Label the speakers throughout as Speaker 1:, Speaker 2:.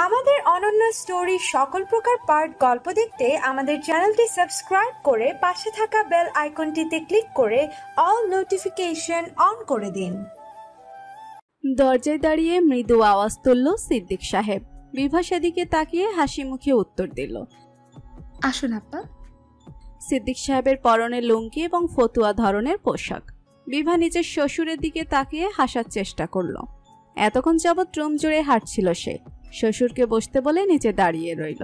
Speaker 1: আমাদের অনন্য স্টোরি সকল প্রকার পার্ট গল্প দেখতে আমাদের চ্যানেলটি সাবস্ক্রাইব করে পাশে থাকা বেল আইকনটিতে ক্লিক করে অল নোটিফিকেশন অন করে দিন।
Speaker 2: দরজায় দাঁড়িয়ে মৃদু আওয়াজ তুলল সিদ্দিক সাহেব। বিভা সেদিকে তাকিয়ে হাসি মুখে উত্তর দিল,
Speaker 3: আসুন আপা।
Speaker 2: সিদ্দিক সাহেবের পরনে লুঙ্গি এবং ফতুয়া ধরনের পোশাক। বিভা নিজের শ্বশুরের দিকে তাকিয়ে হাসার চেষ্টা করল। এতক্ষণ যাবৎ রুম জুড়ে হাঁটছিল সে। শ্বশুরকে বসতে বলে নিচে দাঁড়িয়ে রইল।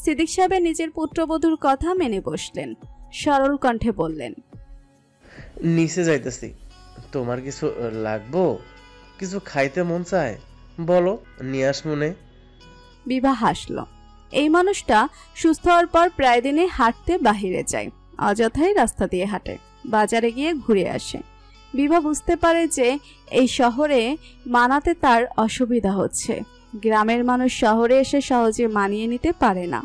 Speaker 2: সিদ্দিক সাহেবের নিজের পুত্রবধূর কথা মেনে বসলেন। সরল কণ্ঠে বললেন,
Speaker 4: নিচে যাইতেছি, তোমার কিছু লাগবো? কিছু খাইতে মন চায়, বলো, নিয়ে আস মনে।
Speaker 2: বিভা হাসল। এই মানুষটা সুস্থ হওয়ার পর প্রায় দিনে হাঁটতে বাহিরে যায়, অযথাই রাস্তা দিয়ে হাঁটে, বাজারে গিয়ে ঘুরে আসে। বিভা বুঝতে পারে যে এই শহরে মানাতে তার অসুবিধা হচ্ছে। গ্রামের মানুষ শহরে এসে সহজে মানিয়ে নিতে পারে না।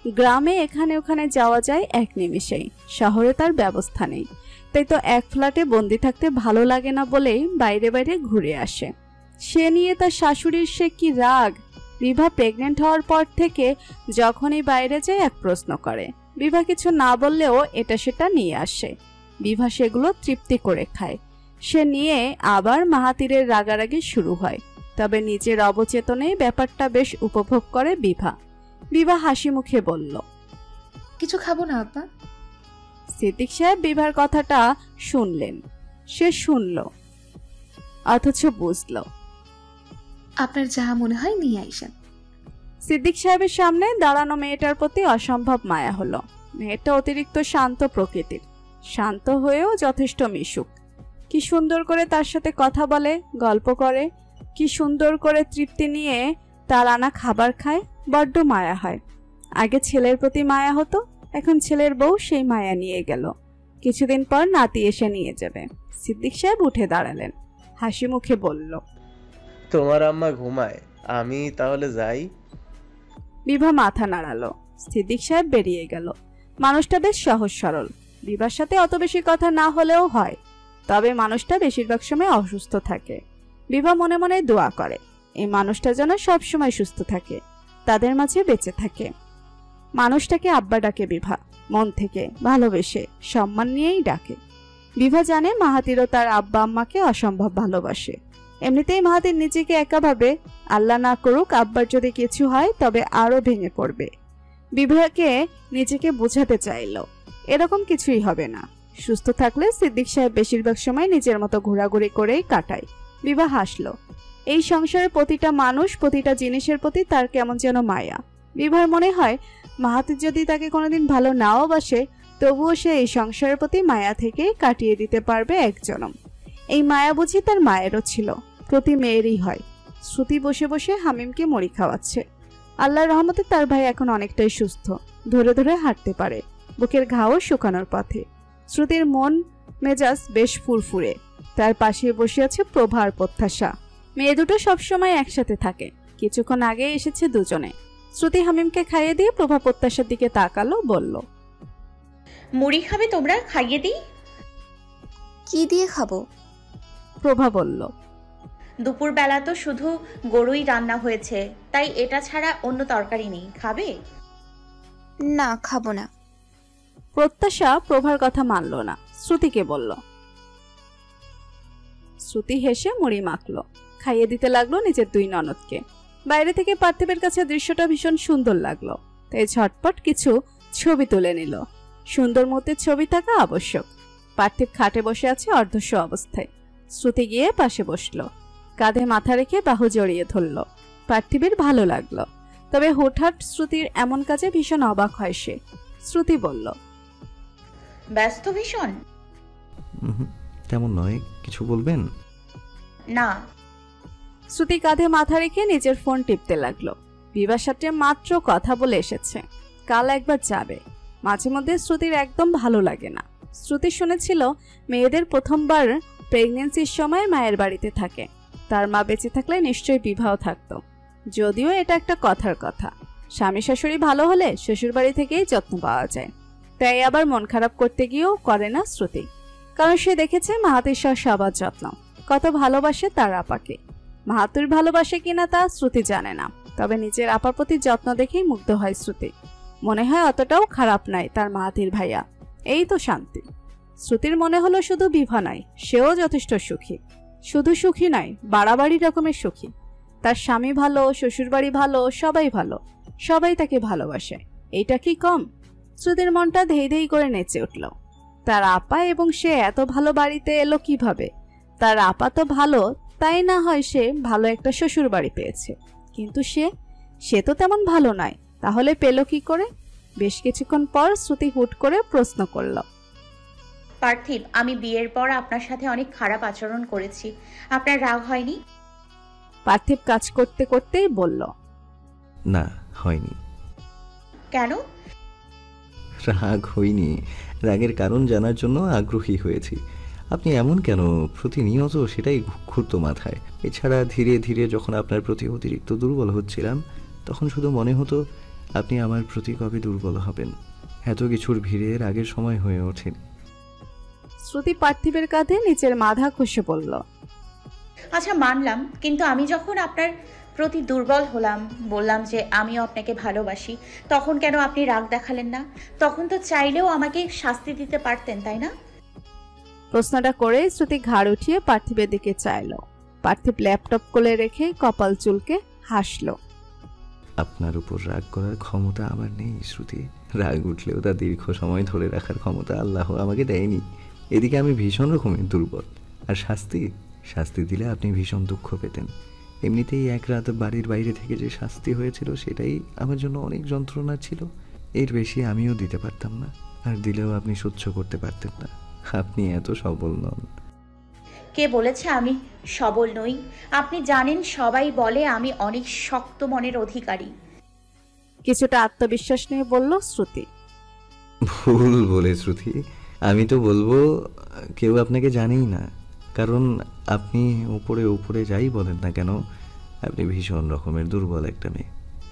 Speaker 2: গ্রামে এখানে ওখানে যাওয়া যায় এক নিমিষেই, শহরে তার ব্যবস্থা নেই। তাই তো এক ফ্ল্যাটে বন্দি থাকতে ভালো লাগে না বলেই বাইরে বাইরে ঘুরে আসে। সে নিয়ে তার শাশুড়ির সে কি রাগ! বিভা প্রেগনেন্ট হওয়ার পর থেকে যখনই বাইরে যায় এক প্রশ্ন করে। বিভা কিছু না বললেও এটা সেটা নিয়ে আসে। বিভা সেগুলো তৃপ্তি করে খায়। সে নিয়ে আবার মাহাতিরের রাগারাগি শুরু হয়। তবে নিজের অবচেতনে ব্যাপারটা বেশ উপভোগ করে বিভা। বিভা হাসি মুখে বলল,
Speaker 3: কিছু খাবো না আপা।
Speaker 2: সিদ্দিক সাহেব বিভার কথাটা শুনলেন। সে শুনল অথচ বুঝল।
Speaker 3: আপনার যা মনে হয় নিয়ে আইসেন।
Speaker 2: সিদ্দিক সাহেবের সামনে দাঁড়ানো মেয়েটার প্রতি অসম্ভব মায়া হলো। মেয়েটা অতিরিক্ত শান্ত প্রকৃতির, শান্ত হয়েও যথেষ্ট মিশুক। কি সুন্দর করে তার সাথে কথা বলে, গল্প করে, কি সুন্দর করে তৃপ্তি নিয়ে তার আনা খাবার খায়। বড্ড মায়া হয়। আগে ছেলের প্রতি মায়া হতো, এখন ছেলের বউ সেই মায়া নিয়ে গেল। কিছুদিন পর নাতি এসে নিয়ে যাবে। সিদ্দিক সাহেব উঠে দাঁড়ালেন, হাসি মুখে বলল,
Speaker 4: তোমার আম্মা ঘুমায়, আমি তাহলে যাই।
Speaker 2: বিভা মাথা নাড়ালো। সিদ্দিক সাহেব বেরিয়ে গেল। মানুষটা বেশ সহজ সরল। বিভার সাথে অত বেশি কথা না হলেও হয়, তবে মানুষটা বেশিরভাগ সময় অসুস্থ থাকে। বিভা মনে মনে দোয়া করে এই মানুষটা যেন সবসময় সুস্থ থাকে, তাদের মাঝে বেঁচে থাকে। মানুষটাকে আব্বা ডাকে বিভা, মন থেকে ভালোবেসে সম্মান নিয়েই ডাকে। বিভা জানে মাহাতিরও তার আব্বা আম্মাকে অসম্ভব ভালোবাসে। এমনিতেই মাহাতির নিজেকে একা ভাবে, আল্লাহ না করুক আব্বার যদি কিছু হয় তবে আরো ভেঙে পড়বে। বিভাকে নিজেকে বোঝাতে চাইল এরকম কিছুই হবে না। সুস্থ থাকলে সিদ্দিক সাহেব বেশিরভাগ সময় নিজের মতো ঘোরাঘুরি করেই কাটায়। বিভা হাসলো। এই সংসারে প্রতিটা মানুষ, প্রতিটা জিনিসের প্রতি তার কেমন যেন মায়া। বিভার মনে হয় মাহাতির যদি তাকে কোনোদিন ভালো নাও বাসে, তবুও সে এই সংসারের প্রতি মায়া থেকে কাটিয়ে দিতে পারবে এক জনম। এই মায়া বুঝি তার মায়েরও ছিল, প্রতি মেয়েরই হয়। শ্রুতি বসে বসে হামিমকে মুড়ি খাওয়াচ্ছে। আল্লাহর রহমতে তার ভাই এখন অনেকটাই সুস্থ, ধরে ধরে হাঁটতে পারে, বুকের ঘাও শুকানোর পথে। শ্রুতির মন মেজাজ বেশ ফুরফুরে। তার পাশে বসে আছে প্রভা আর প্রত্যাশা। মেয়ে দুটো সবসময় একসাথে থাকে। কিছুক্ষণ আগে এসেছে দুজনে। শ্রুতি হামিমকে খাইয়ে দিয়ে প্রভা প্রত্যাশার দিকে তাকালো, বলল,
Speaker 5: মুড়ি খাবে তোমরা, খাইয়ে দিই।
Speaker 3: কি দিয়ে খাবো?
Speaker 2: প্রভা বলল,
Speaker 5: দুপুর বেলা তো শুধু গরুই রান্না হয়েছে, তাই এটা ছাড়া অন্য তরকারি নেই, খাবে?
Speaker 3: না, খাবো না।
Speaker 2: প্রত্যাশা প্রভার কথা মানল না, শ্রুতিকে বলল। শ্রুতি হেসে মুড়ি মাখলো, খাইয়ে দিতে লাগলো নিজের দুই ননদকে। বাইরে থেকে পার্থিবের কাছে দৃশ্যটা ভীষণ সুন্দর লাগলো, তাই ঝটপট কিছু ছবি তুলে নিল। সুন্দর মতে ছবি থাকা আবশ্যক। পার্থিব খাটে বসে আছে অর্ধস্ব অবস্থায়। শ্রুতি গিয়ে পাশে বসলো, কাঁধে মাথা রেখে বাহু জড়িয়ে ধরল। পার্থিবের ভালো লাগলো, তবে হুটহাট শ্রুতির এমন কাজে ভীষণ অবাক হয় সে। শ্রুতি বলল,
Speaker 5: ব্যস্ত ভীষণ?
Speaker 6: তেমন নয়, কিছু বলবেন?
Speaker 5: না।
Speaker 2: শ্রুতি কাঁধে মাথা রেখে নিজের ফোন টিপতে লাগলো। বিভার সাথে মাত্র কথা বলে এসেছে, কাল একবার যাবে। মাঝে মধ্যে শ্রুতির একদম ভালো লাগে না। শ্রুতি শুনেছিল মেয়েদের প্রথমবার প্রেগনেন্সির সময় মায়ের বাড়িতে থাকে। তার মা বেঁচে থাকলে নিশ্চয়ই বিবাহ থাকতো। যদিও এটা একটা কথার কথা, স্বামী শাশুড়ি ভালো হলে শ্বশুর বাড়ি থেকেই যত্ন পাওয়া যায়। তাই আবার মন খারাপ করতে গিয়েও করে না শ্রুতি, কারণ সে দেখেছে মাহাতির সবার যত্ন কত ভালোবাসে তার আপাকে। মাহাতুর ভালোবাসে কিনা তা শ্রুতি জানে না, তবে নিজের আপার প্রতি যত্ন দেখেই মুগ্ধ হয় শ্রুতি। মনে হয় অতটাও খারাপ নাই তার মাহাতির ভাইয়া, এই তো শান্তি। শ্রুতির মনে হলো শুধু বিভা নয়, সেও যথেষ্ট সুখী। শুধু সুখী নয়, বাড়াবাড়ি রকমের সুখী। তার স্বামী ভালো, শ্বশুরবাড়ি ভালো, সবাই ভালো, সবাই তাকে ভালোবাসে। এইটা কি কম? শ্রুতির মনটা ধেই ধেই করে নেচে উঠল। তার আপা এবং সে এত ভালো বাড়িতে এলো কিভাবে? তার আপা তো ভালো, তাই না হয় সে ভালো একটা শ্বশুর বাড়ি পেয়েছে, কিন্তু সে তো তেমন ভালো নয়, তাহলে পেল কি করে? বেশ কিছুক্ষণ পর শ্রুতি হুট করে প্রশ্ন করল,
Speaker 5: পার্থিব, আমি বিয়ের পর আপনার সাথে অনেক খারাপ আচরণ করেছি, আপনার রাগ হয়নি?
Speaker 2: পার্থিব কাজ করতে করতেই বলল,
Speaker 6: না, হয়নি।
Speaker 5: কেন?
Speaker 6: রাগ হয়নি, রাগের কারণ জানার জন্য আগ্রহী হয়েছি। আপনি এমন কেন প্রতিনিয়ত সেটাই ঘুরতো মাথায়। এছাড়া ধীরে ধীরে যখন আপনার প্রতি অতিরিক্ত দুর্বল হচ্ছিলাম, তখন শুধু মনে হতো আপনি আমার প্রতি কবে দুর্বল হবেন। এত কিছুর ভিড়ে রাগের সময় হয়ে ওঠেনি।
Speaker 2: শ্রুতি পার্থিবের কাঁধে নিচের মাথা খসে পড়ল।
Speaker 5: আচ্ছা মানলাম, কিন্তু আমি যখন আপনার প্রতি দুর্বল হলাম, বললাম যে আমিও আপনাকে ভালোবাসি, তখন কেন আপনি রাগ দেখালেন না? তখন তো চাইলেও আমাকে শাস্তি দিতে পারতেন, তাই না?
Speaker 2: প্রশ্নটা করে শ্রুতি ঘাড় উঠিয়ে পার্থিবের দিকে চাইল। পার্থিব ল্যাপটপ কোলে রেখে কপাল চুলকে হাসল।
Speaker 6: আপনার উপর রাগ করার ক্ষমতা আমার নেই শ্রুতি। রাগ উঠলেও তা দীর্ঘ সময় ধরে রাখার ক্ষমতা আল্লাহ আমাকে দেয়নি। এদিকে আমি ভীষণ রকমের দুর্বল, আর শাস্তি দিলে আপনি ভীষণ দুঃখ পেতেন। এমনিতেই এক রাত বাড়ির বাইরে থেকে যে শাস্তি হয়েছিল সেটাই আমার জন্য অনেক যন্ত্রণা ছিল। এর বেশি আমিও দিতে পারতাম না, আর দিলেও আপনি সহ্য করতে পারতেন না। আপনি এত সবল নন।
Speaker 5: কে বলেছে আমি সবল নই? আপনি জানেন সবাই বলে আমি অনেক শক্ত মনের অধিকারী।
Speaker 2: কিছুটা আত্মবিশ্বাস নিয়ে বলল শ্রুতি।
Speaker 6: ভুল বলে শ্রুতি, আমি তো বলবো কেউ আপনাকে জানেই না, কারণ আপনি উপরে উপরে যাই বলেন না কেন, আপনি ভীষণ রকমের দুর্বল একটা মেয়ে।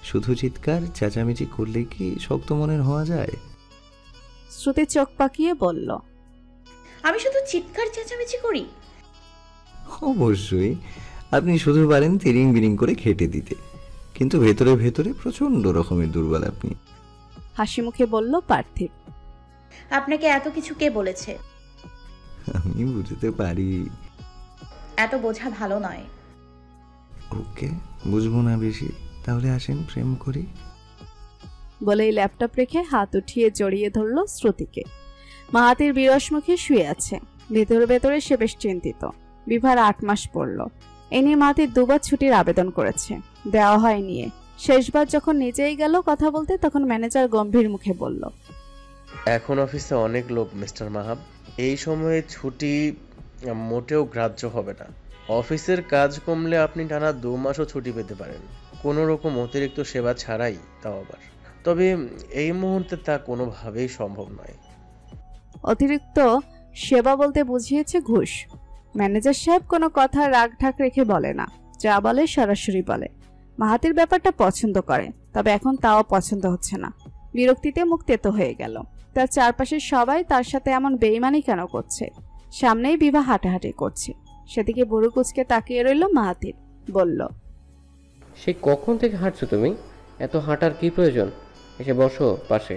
Speaker 6: শুধু চিৎকার চেঁচামেচি করলে কি শক্ত মনের হওয়া যায়?
Speaker 2: শ্রুতি চোখ পাকিয়ে বলল,
Speaker 5: আমি শুধু চিৎকার চেঁচামেচি করি?
Speaker 6: অবশ্যই, আপনি শুধু পারেন তিরিং বিরিং করে খেটে দিতে, কিন্তু ভেতরে ভেতরে প্রচন্ড রকমের দুর্বল আপনি।
Speaker 2: হাসি মুখে বলল পার্থিব।
Speaker 5: আপনাকে এত কিছু কে বলেছে?
Speaker 6: আমি বুঝতে পারি।
Speaker 5: এত বোঝা ভালো নয়।
Speaker 6: ওকে, বুঝবো না বেশি, তাহলে আসেন প্রেম করি।
Speaker 2: বলেই ল্যাপটপ রেখে হাত উঠিয়ে জড়িয়ে ধরল শ্রুতিকে। মাহাতির বিরস মুখে শুয়ে আছে। ভেতরে ভেতরে সে বেশ চিন্তিত। বিভার 8 মাস পড়ল। এ নিয়ে মাহাতির 2 বার ছুটির আবেদন করেছে, দেওয়া হয় নিয়ে। শেষবার যখন নিজেই গেল কথা বলতে, তখন ম্যানেজার গম্ভীর মুখে বলল,
Speaker 4: এখন অফিসে অনেক লোক মিস্টার মাহাব, এই সময়ে ছুটি মোটেও গ্রাহ্য হবে না। অফিসের কাজ কমলে আপনি টানা 2 মাসও ছুটি পেতে পারেন, কোনো রকম অতিরিক্ত সেবা ছাড়াই, তাও আবার। তবে এই মুহূর্তে তা কোনোভাবেই সম্ভব নয়।
Speaker 2: অতিরিক্ত সেবা বলতে বুঝিয়েছে ঘুষ। ম্যানেজার সাহেব কোনো কথা রাগ ঢাক রেখে বলে না, যা বলে সরাসরি বলে। মাহাতির ব্যাপারটা পছন্দ করে, তবে এখন তাও পছন্দ হচ্ছে না। বিরক্তিতে মুখ তেতো হয়ে গেল। তার চারপাশের সবাই তার সাথে এমন বেইমানি কেন করছে? সামনেই বিভা হাঁটাহাঁটি করছে, সেদিকে বুড়ো কুচকে তাকিয়ে রইল মাহাতির। বলল,
Speaker 7: সে কখন থেকে হাঁটছো তুমি? এত হাঁটার কি প্রয়োজন? এসে বসো পাশে।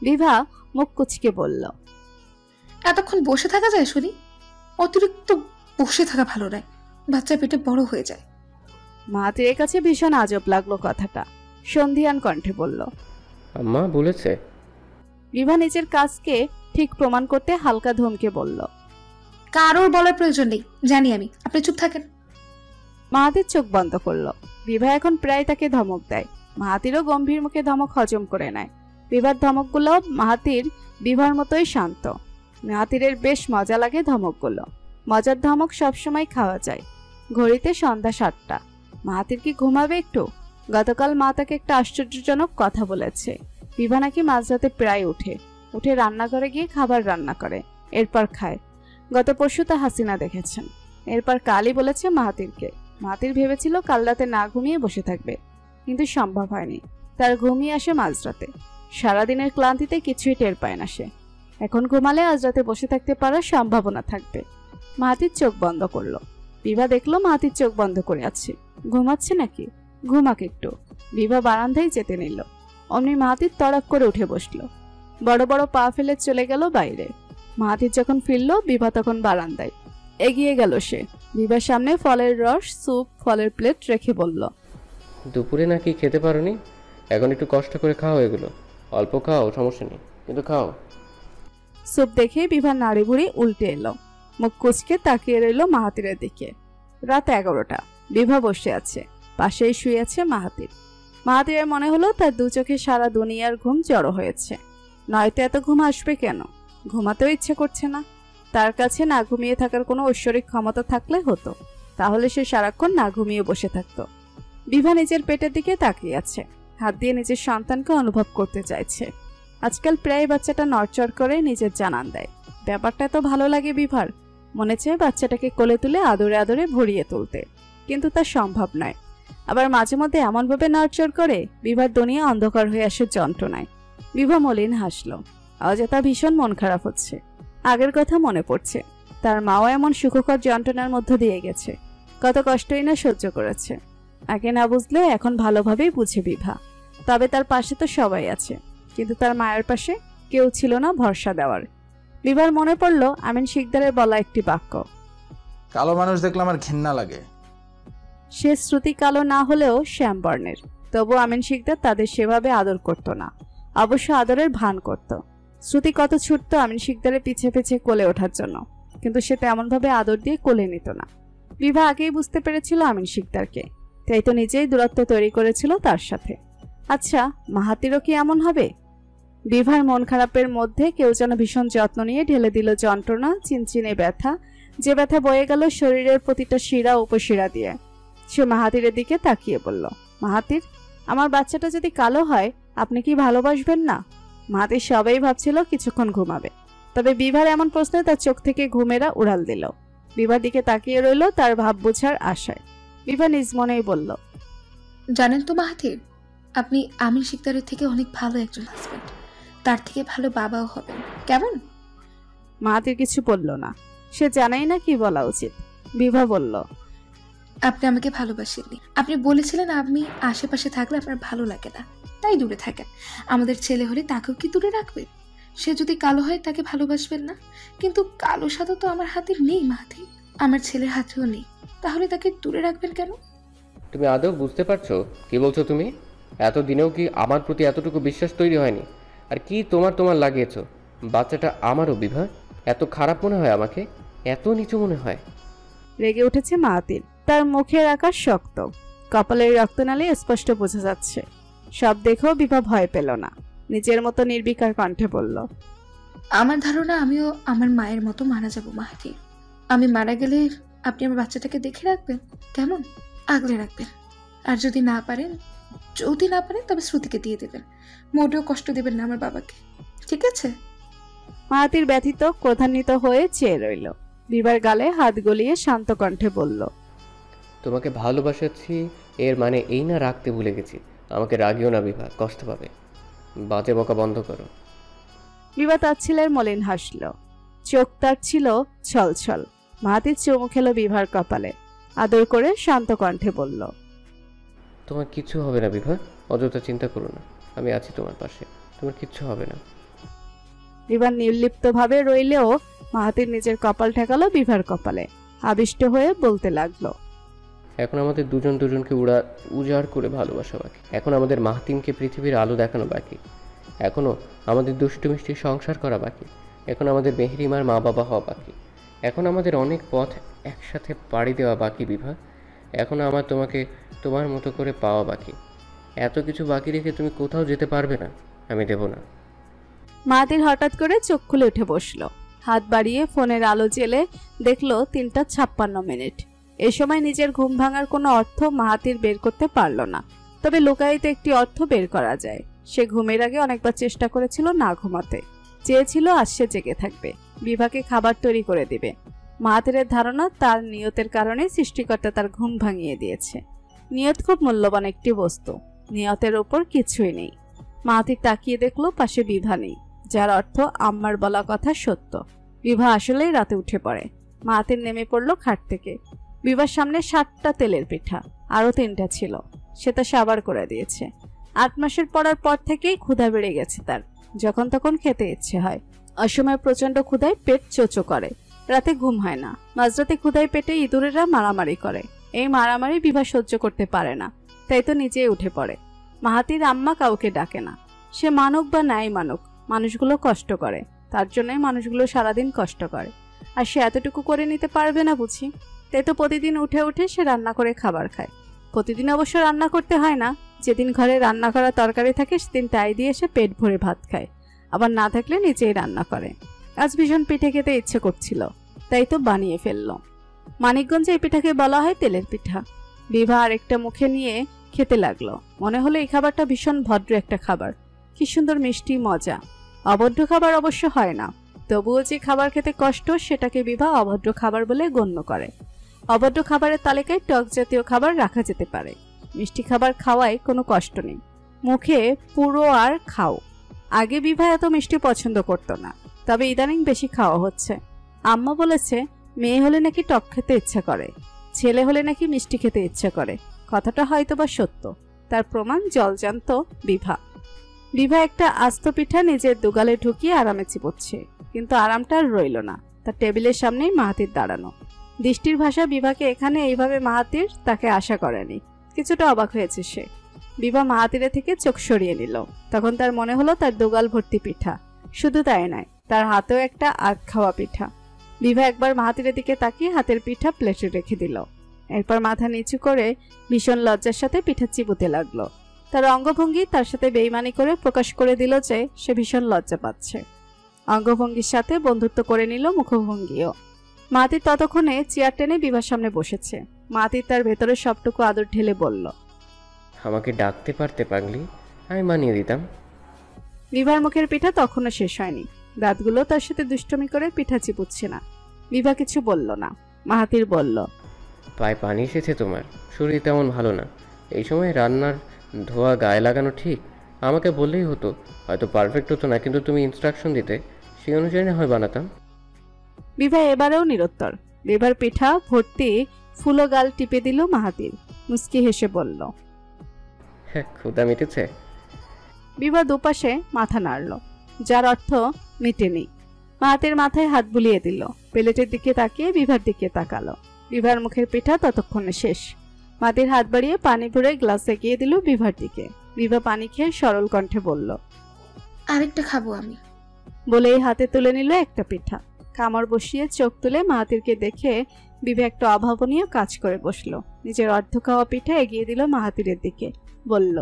Speaker 2: বিভা মুখ কুচকে বলল,
Speaker 3: এতক্ষণ বসে থাকা যায় শুনি? অতিরিক্ত বসে থাকা ভালো নয়, বাচ্চা পেটে বড় হয়ে যায়।
Speaker 2: মাহাতিরের কাছে ভীষণ আজব লাগলো কথাটা। সন্ধিয়ান কণ্ঠে বলল,
Speaker 7: আম্মা বলেছে।
Speaker 2: বিভা নিজের কাজকে ঠিক প্রমাণ করতে হালকা ধমকে বলল,
Speaker 3: কারোর বলার প্রয়োজন নেই, জানি আমি, আপনি চুপ থাকেন।
Speaker 2: মাহাতির চোখ বন্ধ করলো। বিভা এখন প্রায় তাকে ধমক দেয়। মাহাতিরও গম্ভীর মুখে ধমক হজম করে নেয়। বিভার ধমকগুলো মাহাতির বিভার মতোই শান্ত। মাহাতিরের বেশ মজা লাগে ধমকগুলো। মজার ধমক সবসময় খাওয়া যায়। ঘড়িতে সন্ধ্যা 7টা। মাহাতির কি ঘুমাবে একটু? গতকাল মা তাকে একটা আশ্চর্যজনক কথা বলেছে। বিভা নাকি মাঝরাতে প্রায় উঠে রান্নাঘরে গিয়ে খাবার রান্না করে, এরপর খায়। গত পরশু তা হাসিনা দেখেছেন। এরপর কালই বলেছে মাহাতিরকে। মাহাতির ভেবেছিল কাল রাতে না ঘুমিয়ে বসে থাকবে, কিন্তু সম্ভব হয়নি। তার ঘুমিয়ে আসে মাঝরাতে। সারাদিনের ক্লান্তিতে কিছুই টের পায় না সে। এখন ঘুমালে আজ রাতে বসে থাকতে পারার সম্ভাবনা থাকবে। মাহাতির চোখ বন্ধ করলো। বিভা দেখলো মাহাতির চোখ বন্ধ করে আছে। ঘুমাচ্ছে নাকি? ঘুমাক একটু। বিভা বারান্দায় যেতে নিল। অমনি মাহাতির তড়াক করে উঠে বসলো। বড় বড় পা ফেলে চলে গেল বাইরে। মাহাতির যখন ফিরল, বিভা তখন বারান্দায়। এগিয়ে গেল সে। বিভার সামনে ফলের রস, স্যুপ, ফলের প্লেট রেখে বলল,
Speaker 7: দুপুরে নাকি খেতে পারোনি? এখন একটু কষ্ট করে খাও এগুলো। অল্প খাও, সমস্যা নেই, কিন্তু খাও।
Speaker 2: স্যুপ দেখে বিভা নাড়ি ভুড়ি উল্টে এলো। মুখ কুচকে তাকিয়ে রইল মাহাতিরের দিকে। রাত 11টা। বিভা বসে আছে। পাশেই শুয়ে আছে মাহাতির। মাহাতিরের মনে হলো তার দু চোখে সারা দুনিয়ার ঘুম জড়ো হয়েছে। নয়তো এত ঘুম আসবে কেন? ঘুমাতেও ইচ্ছে করছে না। তার কাছে না ঘুমিয়ে থাকার কোনো ঐশ্বরিক ক্ষমতা থাকলে হতো, তাহলে সে সারাক্ষণ না ঘুমিয়ে বসে থাকতো। বিভা নিজের পেটের দিকে তাকিয়ে আছে। হাত দিয়ে নিজের সন্তানকে অনুভব করতে চাইছে। আজকাল প্রায় বাচ্চাটা নড়চড় করে নিজের জানান দেয়। ব্যাপারটা তো ভালো লাগে বিভার। মনে চায় বাচ্চাটাকে কোলে তুলে আদরে আদরে ভরিয়ে তুলতে, কিন্তু তা সম্ভব নয়। আবার মাঝে মধ্যে এমনভাবে নড়চড় করে বিভার দুনিয়া অন্ধকার হয়ে আসে যন্ত্রণায়। বিভা মলিন হাসল। অযথা ভীষণ মন খারাপ হচ্ছে। আগের কথা মনে পড়ছে। তার মাও এমন সুখকর যন্ত্রণার মধ্য দিয়ে গেছে। কত কষ্টই না সহ্য করেছে। আগে না বুঝলে এখন ভালোভাবেই বুঝে বিভা। তবে তার পাশে তো সবাই আছে, কিন্তু তার মায়ের পাশে কেউ ছিল না ভরসা দেওয়ার। বিভার মনে পড়ল আমিন শিকদারের বলা একটি বাক্য,
Speaker 8: কালো মানুষ দেখলে আমার ঘৃণা লাগে।
Speaker 2: সে শ্রুতি কালো না হলেও শ্যামবর্ণের, তবু আমিন শিকদার তাদের সেভাবে আদর করত না। অবশ্য আদরের ভান করত। শ্রুতি কত ছুটতো আমিন শিকদারের পিছে পিছে কোলে ওঠার জন্য, কিন্তু সে তেমনভাবে আদর দিয়ে কোলে নিত না। বিভা আগেই বুঝতে পেরেছিল আমিন শিকদারকে, তাই তো নিজেই দূরত্ব তৈরি করেছিল তার সাথে। আচ্ছা, মাহাতিরও কি এমন হবে? বিভার মন খারাপের মধ্যে কেউ যেন ভীষণ যত্ন নিয়ে ঢেলে দিল যন্ত্রণা, চিনচিনে ব্যথা, যে ব্যথা বয়ে গেল শরীরের প্রতিটা শিরা উপশিরা দিয়ে। সে মাহাতিরের দিকে তাকিয়ে বলল, মাহাতির, আমার বাচ্চাটা যদি কালো হয় আপনি কি ভালোবাসবেন না? মাহাতির সবাই ভাবছিল কিছুক্ষণ ঘুমাবে, তবে বিভার এমন প্রশ্নে তার চোখ থেকে ঘুমেরা উড়াল দিল। বিভার দিকে তাকিয়ে রইল তার ভাব বোঝার আশায়। বিভা নিজ মনেই বলল,
Speaker 3: জানেন তো মাহাতির, আপনি আমিন শিকদারের থেকে অনেক ভালো একজন হাজবেন্ড। তার থেকে ভালো বাবাও হবেন, কেমন?
Speaker 2: মাহাতির কিছু বলল না। সে জানাই না কি বলা উচিত। বিভা বলল,
Speaker 3: আপনি আমাকে ভালোবাসেননি। আপনি বলেছিলেন আমি আশেপাশে থাকলে আপনার ভালো লাগে না, তাই দূরে থাকেন। আমাদের ছেলে হলে তাকেও কি দূরে রাখবেন? সে যদি কালো হয় তাকে ভালোবাসবেন না, কিন্তু কালো সাদা তো আমার হাতে নেই মাহাতির, আমার ছেলের হাতেও নেই, তাহলে তাকে দূরে রাখবেন কেন?
Speaker 7: তুমি আদৌ বুঝতে পারছো কি বলছো তুমি? এতদিনেও কি আমার প্রতি এতটুকু বিশ্বাস তৈরি হয়নি? আর কি তোমার লাগিয়েছ? বাচ্চাটা আমারও বিভা। এত খারাপ মনে হয় আমাকে? এত নিচু মনে হয়?
Speaker 2: রেগে উঠেছে মাহাতির। তার মুখের আকার শক্ত, কপালের রক্তনালী স্পষ্ট বোঝা যাচ্ছে। সব দেখেও বিভা ভয় পেল না। নিজের মতো নির্বিকার কণ্ঠে বলল,
Speaker 3: আমার ধারণা আমিও আমার মায়ের মতো মারা যাব মাহাতির। আমি মারা গেলে আপনি আমার বাচ্চাটাকে দেখে রাখবেন, কেমন? আগলে রাখবেন। আর যদি না পারেন তবে শ্রুতিকে দিয়ে দেবেন। মোটেও কষ্ট দেবেন না আমার বাবাকে, ঠিক আছে?
Speaker 2: মাহাতির ব্যথিত ক্রোধান্বিত হয়ে চেয়ে রইল। বিভার গালে হাত গলিয়ে শান্ত কণ্ঠে বলল,
Speaker 7: তোমাকে ভালোবাসাচ্ছি এর মানে এই না রাখতে ভুলে গেছি। আমাকে রাগিও না বিভা, কষ্ট পাবে। বাজে বকা বন্ধ করো।
Speaker 2: বিভা তার ছেলের মলিন হাসল। চোখ তার ছিল ছলছল। মাহাতির চুমু খেলো বিভার কপালে। আদর করে শান্ত কণ্ঠে বলল,
Speaker 7: তোমার কিচ্ছু হবে না বিভা, অযথা চিন্তা করো না। আমি আছি তোমার পাশে, তোমার কিচ্ছু হবে না।
Speaker 2: বিভা নির্লিপ্তভাবে রইলেও মাহাতির নিজের কপাল ঠেকালো বিভার কপালে। আবিষ্ট হয়ে বলতে লাগলো,
Speaker 7: এখন আমাদের দুজনকে উজাড় করে ভালোবাসা বাকি। এখন আমাদের মাহাতিমকে পৃথিবীর আলো দেখানো বাকি। এখনও আমাদের দুষ্টু মিষ্টি সংসার করা বাকি। এখন আমাদের মেহরিমার মা বাবা হওয়া বাকি। এখন আমাদের অনেক পথ একসাথে পাড়ি দেওয়া বাকি বিভা। এখন আমার তোমাকে তোমার মতো করে পাওয়া বাকি। এত কিছু বাকি রেখে তুমি কোথাও যেতে পারবে না, আমি দেব না।
Speaker 2: মাহাতির হঠাৎ করে চোখ খুলে উঠে বসলো। হাত বাড়িয়ে ফোনের আলো জেলে দেখলো 3:56। এ সময় নিজের ঘুম ভাঙার কোনো অর্থ মাহাতির বের করতে পারল না। তবে লুকায়িত একটি অর্থ বের করা যায়। সে ঘুমের আগে অনেকবার চেষ্টা করেছিল না ঘুমাতে। চেয়েছিল আজ সে জেগে থাকবে, বিভাকে খাবার তৈরি করে দিবে। মাহাতিরের ধারণা তার নিয়তের কারণে সৃষ্টিকর্তা তার ঘুম ভাঙিয়ে দিয়েছে। নিয়ত খুব মূল্যবান একটি বস্তু। নিয়তের ওপর কিছুই নেই। মাহাতির তাকিয়ে দেখলো পাশে বিভা নেই, যার অর্থ আম্মার বলা কথা সত্য। বিভা আসলেই রাতে উঠে পড়ে। মাহাতির নেমে পড়লো খাট থেকে। বিভার সামনে 7টা তেলের পিঠা, আরো 3টা ছিল, সেটা সাবার করে দিয়েছে। 8 মাসের পড়ার পর থেকেই ক্ষুধা বেড়ে গেছে তার, যখন তখন খেতে ইচ্ছে হয়। অসময়ে প্রচন্ড ক্ষুধায় পেট চোচো করে, রাতে ঘুম হয় না। মাঝরাতে ক্ষুধায় পেটে ইঁদুরেরা মারামারি করে, এই মারামারি বিভা সহ্য করতে পারে না, তাই তো নিজেই উঠে পড়ে। মাহাতির আম্মা কাউকে ডাকে না, সে মানুক বা নাই মানুক, মানুষগুলো কষ্ট করে, তার জন্যই মানুষগুলো সারাদিন কষ্ট করে, আর সে এতটুকু করে নিতে পারবে না বুঝি? তাই তো প্রতিদিন উঠে উঠে সে রান্না করে খাবার খায়। প্রতিদিন অবশ্য রান্না করতে হয় না, যেদিন ঘরে রান্না করা তরকারি থাকে সেদিন তাই দিয়ে সে পেট ভরে ভাত খায়, আবার না থাকলে নিজেই রান্না করে। আজ ভীষণ পিঠে খেতে ইচ্ছে করছিল, তাই তো বানিয়ে ফেলল। মানিকগঞ্জে এই পিঠাকে বলা হয় তেলের পিঠা। বিভা আরেকটা মুখে নিয়ে খেতে লাগলো, মনে হলো এই খাবারটা ভীষণ ভদ্র একটা খাবার, কি সুন্দর মিষ্টি মজা। অভদ্র খাবার অবশ্য হয় না, তবুও যে খাবার খেতে কষ্ট সেটাকে বিভা অভদ্র খাবার বলে গণ্য করে। অভদ্র খাবারের তালিকায় টক জাতীয় খাবার রাখা যেতে পারে, মিষ্টি খাবার খাওয়ায় কোনো কষ্ট নেই, মুখে পুরো আর খাও। আগে বিভা এত মিষ্টি পছন্দ করতো না, তবে ইদানিং বেশি খাওয়া হচ্ছে। আম্মা বলেছে মেয়ে হলে নাকি টক খেতে ইচ্ছা করে, ছেলে হলে নাকি মিষ্টি খেতে ইচ্ছা করে। কথাটা হয়তো বা সত্য, তার প্রমাণ জলজান্ত বিভা। বিভা একটা আস্ত পিঠা নিজের দুগালে ঢুকিয়ে আরামে চিবোচ্ছে, কিন্তু আরামটা আর রইল না। তার টেবিলের সামনেই মাহাতির দাঁড়ানো। দৃষ্টির ভাষা বিভাকে এখানে এইভাবে মাহাতির তাকে আশা করেনি, কিছুটা অবাক হয়েছে সে। বিভা মাহাতিরের থেকে চোখ সরিয়ে নিল, তখন তার মনে হলো তার দুগাল ভর্তি পিঠা। শুধু তাই নয়, তার হাতেও একটা আগ খাওয়া পিঠা। বিভা একবার মাহাতিরের দিকে তাকিয়ে হাতের পিঠা প্লেটে রেখে দিল, এরপর মাথা নিচু করে ভীষণ লজ্জার সাথে পিঠা চিবুতে লাগলো। তার অঙ্গভঙ্গি তার সাথে বেইমানি করে প্রকাশ করে দিল যে সে ভীষণ লজ্জা পাচ্ছে। অঙ্গভঙ্গির সাথে বন্ধুত্ব করে নিল মুখভঙ্গিও। মাহাতির ততক্ষণে চেয়ার টেনে বিভার সামনে বসেছে। মাহাতির তার ভেতরে সবটুকু আদর ঢেলে বলল,
Speaker 7: আমাকে ডাকতে পারতে পাগলি, আমি মানিয়ে দিতাম।
Speaker 2: বিভার মুখের পিঠা তখনও শেষ হয়নি, দাঁতগুলো তার সাথে দুষ্টমি করে পিঠা চিপুচ্ছে না। বিভা কিছু বলল না। মাহাতির বলল,
Speaker 7: পায়ে পানি এসেছে তোমার, শরীর তেমন ভালো না, এই সময় রান্নার ধোয়া গায়ে লাগানো ঠিক। আমাকে বললেই হতো, হয়তো পারফেক্ট হতো না, কিন্তু তুমি ইনস্ট্রাকশন দিতে, সেই অনুযায়ী না হয় বানাতাম।
Speaker 2: বিভা এবারেও নিরুত্তর। বিভার পিঠা ভর্তি ফুলো গাল টিপে দিল মাহাতির, মুচকি হেসে বলল,
Speaker 7: হ্যাঁ, ক্ষুধা মিটেছে।
Speaker 2: বিভা দুপাশে মাথা নাড়ল, যার অর্থ মিটেনি। মাহাতির মাথায় হাত বুলিয়ে দিল, প্লেটের দিকে তাকিয়ে বিভার দিকে তাকালো। বিভার মুখের পিঠা ততক্ষণে শেষ। মাহাতির হাত বাড়িয়ে পানি ভরে গ্লাস এগিয়ে দিল বিভার দিকে। বিভা পানি খেয়ে সরল কণ্ঠে বলল,
Speaker 3: আরেকটা খাবো আমি।
Speaker 2: বলেই হাতে তুলে নিল একটা পিঠা। কামড় বসিয়ে চোখ তুলে মাহাতিরকে দেখে বিভা একটা অভাবনীয় কাজ করে বসলো। নিজের অর্ধ খাওয়া পিঠা এগিয়ে দিল মাহাতিরের দিকে, বলল,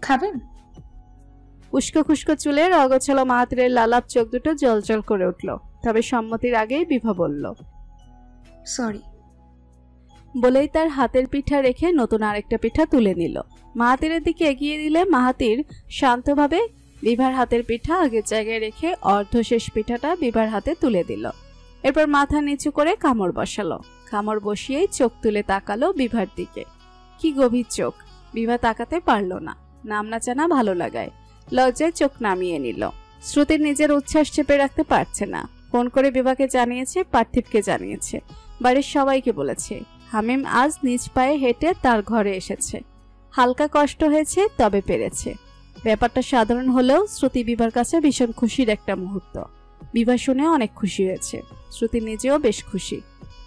Speaker 3: খাবেন?
Speaker 2: উস্কো খুস্কো চুলের অগোছালো মাহাতিরের লালাপ চোখ দুটো জলজল করে উঠল। তবে সম্মতির আগেই বিভা বলল,
Speaker 3: সরি।
Speaker 2: বলেই তার হাতের পিঠা রেখে নতুন আরেকটা পিঠা তুলে নিল। মাহাতিরের দিকে এগিয়ে দিলে মাহাতির শান্তভাবে বিভার হাতের পিঠা আগের জায়গায় রেখে অর্ধশেষ পিঠাটা বিভার হাতে তুলে দিল। এরপর মাথা নিচু করে কামড় বসালো। কামড় বসিয়েই চোখ তুলে তাকালো বিভার দিকে। কি গভীর চোখ! বিভা তাকাতে পারল না, নামনা চানা ভালো লাগায় লজ্জায় চোখ নামিয়ে নিল। শ্রুতির নিজের উচ্ছ্বাস চেপে রাখতে পারছে না। ফোন করে বিভাকে জানিয়েছে, পার্থিবকে জানিয়েছে, বাড়ির সবাইকে বলেছে। হামিম আজ নিজ পায়ে হেঁটে তার ঘরে এসেছে। হালকা কষ্ট হয়েছে, তবে পেরেছে। ব্যাপারটা সাধারণ হলেও শ্রুতি বিভার কাছে ভীষণ খুশির একটা মুহূর্ত। বিভা শুনে অনেক খুশি হয়েছে, শ্রুতি নিজেও বেশ খুশি।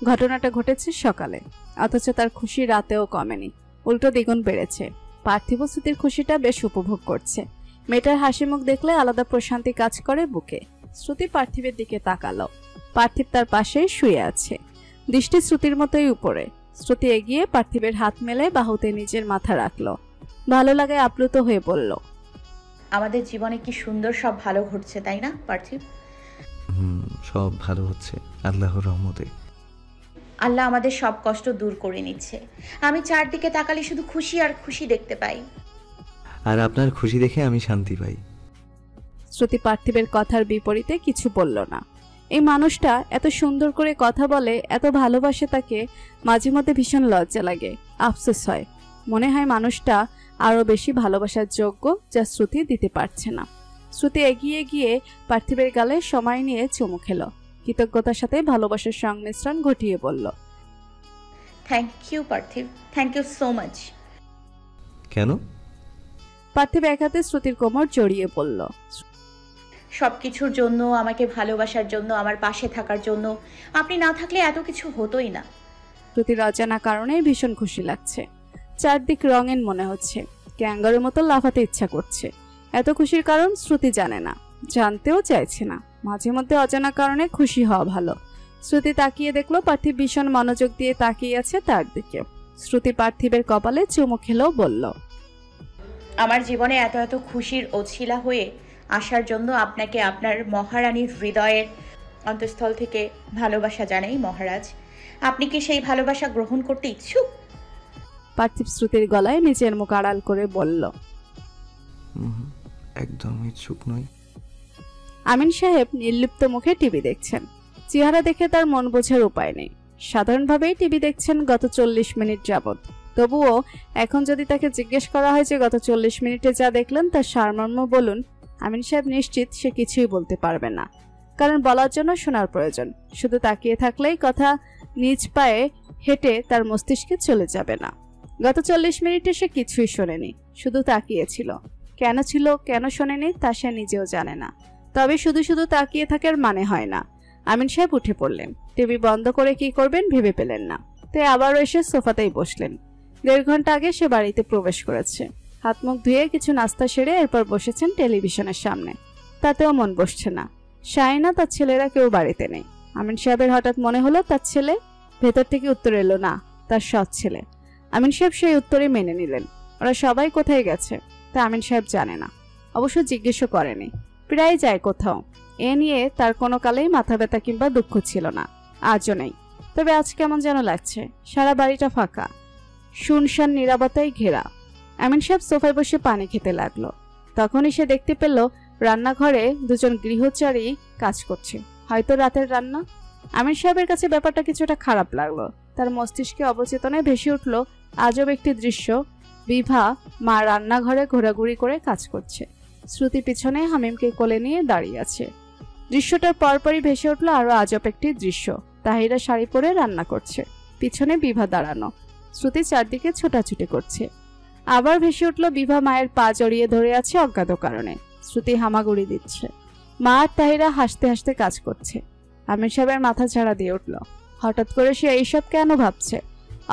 Speaker 2: ঘটনাটা ঘটেছে সকালে, অথচ তার খুশি রাতেও কমেনি, উল্টো দ্বিগুণ বেড়েছে। পার্থিব শ্রুতির খুশিটা বেশ উপভোগ করছে। মেয়েটার হাসি মুখ দেখলে আলাদা প্রশান্তি কাজ করে বুকে। শ্রুতি পার্থিবের দিকে তাকালো। পার্থিব তার পাশেই শুয়ে আছে, দৃষ্টি শ্রুতির মতোই উপরে। শ্রুতি এগিয়ে পার্থিবের হাত মেলে বাহুতে নিজের মাথা রাখলো। ভালো লাগে আপ্লুত হয়ে বলল,
Speaker 5: আমাদের জীবনে কি সুন্দর সব ভালো ঘটছে, তাই না পার্থিব?
Speaker 6: সব ভালো হচ্ছে আল্লাহর রহমতে।
Speaker 5: আল্লাহ আমাদের সব কষ্ট দূর করে নিচ্ছে। আমি চারদিকে তাকালে শুধু খুশি আর খুশি দেখতে পাই।
Speaker 6: আর আপনার খুশি দেখে আমি শান্তি পাই।
Speaker 2: শ্রুতি পার্থিবের কথার বিপরীতে কিছু বলল না। এই মানুষটা এত সুন্দর করে কথা বলে, এত ভালোবাসে তাকে, মাঝে মধ্যে ভীষণ লজ্জা লাগে, আফসোস হয়। মনে হয় মানুষটা আরো বেশি ভালোবাসার যোগ্য, যা শ্রুতি দিতে পারছে না। শ্রুতি এগিয়ে গিয়ে পার্থিবের গালে সময় নিয়ে চুমু খেল। কৃতজ্ঞতার সাথে ভালোবাসার সংমিশ্রণ ঘটিয়ে বলল,
Speaker 5: থ্যাংক ইউ পার্থিব, থ্যাংক ইউ সো মাচ।
Speaker 6: কেন?
Speaker 2: পার্থিব এক হাতে শ্রুতির কোমর জড়িয়ে পড়ল।
Speaker 5: সব কিছুর জন্য, আমাকে ভালোবাসার জন্য, আমার পাশে থাকার জন্য। আপনি না থাকলে এত কিছু হতোই না।
Speaker 2: শ্রুতির অজানা কারণে ভীষণ খুশি লাগছে। চারদিক রঙিন মনে হচ্ছে, ক্যাঙ্গারের মতো লাফাতে ইচ্ছা করছে। এত খুশির কারণ শ্রুতি জানে না, জানতেও চাইছে না। মাঝে মধ্যে অজানা কারণে খুশি হওয়া ভালো। শ্রুতি তাকিয়ে দেখলো পার্থিব ভীষণ মনোযোগ দিয়ে তাকিয়ে আছে তার দিকে। শ্রুতি পার্থিবের কপালে চুমু খেলেও বলল,
Speaker 5: আমার জীবনে এত এত খুশির অছিলা হয়ে আসার জন্য আপনাকে আপনার মহারানীর হৃদয়ের অন্তঃস্থল থেকে ভালোবাসা জানাই মহারাজ। আপনি কি সেই ভালোবাসা গ্রহণ করতে ইচ্ছুক?
Speaker 2: পার্থিব শ্রুতির গলায় নিজের মুখ আড়াল করে বলল,
Speaker 6: একদম ইচ্ছুক নই।
Speaker 2: আমিন সাহেব নির্লিপ্ত মুখে টিভি দেখছেন। চেহারা দেখে তার মন বোঝার উপায় নেই। সাধারণভাবেই টিভি দেখছেন গত 40 মিনিট যাবৎ। তবুও এখন যদি তাকে জিজ্ঞেস করা হয় যে গত 40 মিনিটে যা দেখলেন তার সারমর্ম বলুন, আমিন সাহেব নিশ্চিত সে কিছুই বলতে পারবে না। কারণ বলার জন্য শোনার প্রয়োজন। শুধু তাকিয়ে থাকলেই কথা নিজ পায়ে হেঁটে তার মস্তিষ্কে চলে যাবে না। গত 40 মিনিটে সে কিছুই শোনেনি, শুধু তাকিয়েছিল। কেন ছিল, কেন শোনেনি তা সে নিজেও জানে না। তবে শুধু শুধু তাকিয়ে থাকার মানে হয় না। আমিন সাহেব উঠে পড়লেন। টিভি বন্ধ করে কি করবেন ভেবে পেলেন না, তাই আবারও এসে সোফাতেই বসলেন। 1.5 ঘন্টা আগে সে বাড়িতে প্রবেশ করেছে। হাত মুখ ধুয়ে কিছু নাস্তা সেরে এরপর বসেছেন টেলিভিশনের সামনে। তাতেও মন বসছে না। শাহিনা, তার ছেলেরা কেউ বাড়িতে নেই। আমিন সাহেবের হঠাৎ মনে হলো তার ছেলে। ভেতর থেকে উত্তর এলো, না, তার সৎ ছেলে। আমিন সাহেব সেই উত্তরে মেনে নিলেন। ওরা সবাই কোথায় গেছে তা আমিন সাহেব জানে না, অবশ্য জিজ্ঞেসও করেনি। প্রায় যায় কোথাও। এ নিয়ে তার কোনো কালেই মাথা ব্যথা কিংবা দুঃখ ছিল না, আজও নেই। তবে আজ কেমন যেন লাগছে। সারা বাড়িটা ফাঁকা, শুনশান নীরবতায় ঘেরা। আমিন সাহেব সোফায় বসে পানি খেতে লাগলো। তখনই সে দেখতে পেল রান্নাঘরে দুজন গৃহচারী কাজ করছে, হয়তো রাতের রান্না। আমিন সাহেবের কাছে ব্যাপারটা কিছুটা খারাপ লাগলো। তার মস্তিষ্কে অবচেতনে ভেসে উঠল আজব একটি দৃশ্য। বিভা মা রান্নাঘরে ঘোরাঘুরি করে কাজ করছে। শ্রুতি পিছনে হামিমকে কোলে নিয়ে দাঁড়িয়ে আছে। দৃশ্যটার পরপরই ভেসে উঠল আরো আজব একটি দৃশ্য। তাহিরা শাড়ি পরে রান্না করছে, পিছনে বিভা দাঁড়ানো। শ্রুতি চারদিকে ছোটাছুটি করছে। আবার ভেসে উঠল বিভা মায়ের পা জড়িয়ে ধরে আছে অজ্ঞাত কারণে। শ্রুতি হামাগুড়ি দিচ্ছে। মা আর তাহিরা হাসতে হাসতে কাজ করছে। আমির সাহেবের মাথা ঝাড়া দিয়ে উঠল। হঠাৎ করে সে এইসব কেন ভাবছে?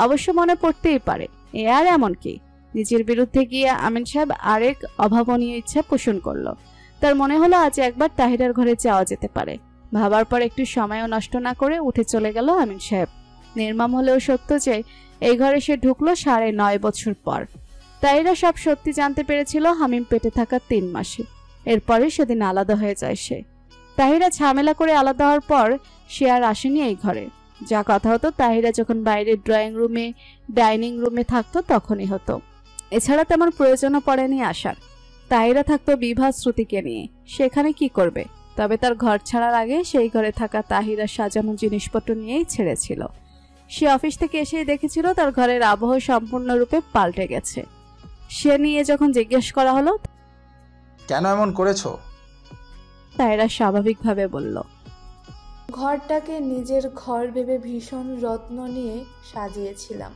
Speaker 2: অবশ্য মনে পড়তেই পারে, এ আর এমন কি। নিজের বিরুদ্ধে গিয়ে আমিন সাহেব আরেক অভাবনীয় ইচ্ছা পোষণ করলো। তার মনে হলো আজ একবার তাহিরার ঘরে যাওয়া যেতে পারে। ভাবার পর একটু সময়ও নষ্ট না করে উঠে চলে গেল আমিন সাহেব। নির্মম হলেও সত্য যে এই ঘরে সে ঢুকলো 9.5 বছর পর। তাহিরা সব সত্যি জানতে পেরেছিল হামিম পেটে থাকা 3 মাসে। এরপরে সেদিন আলাদা হয়ে যায় সে। তাহিরা ঝামেলা করে আলাদা হওয়ার পর সে আর আসেনি এই ঘরে। যা কথা হতো তাহিরা যখন বাইরের ড্রয়িং রুমে, ডাইনিং রুমে থাকতো তখনই হতো। এছাড়া তেমন প্রয়োজনও পড়েনি আসার। তাহিরা থাকতো বিভা শ্রুতিকে নিয়ে। সেখানে কি করবে? তবে তার ঘর ছাড়ার আগে সেই ঘরে থাকা তাহিরা সাজানো জিনিসপত্র নিয়েই ছেড়েছিল। সে অফিস থেকে এসেই দেখেছিল তার ঘরের আবহ সম্পূর্ণরূপে পাল্টে গেছে। সে নিয়ে যখন জিজ্ঞেস করা হলো,
Speaker 8: কেন এমন করেছো?
Speaker 2: তাহিরা স্বাভাবিকভাবে বলল,
Speaker 9: ঘরটাকে নিজের ঘর ভেবে ভীষণ যত্ন নিয়ে সাজিয়েছিলাম।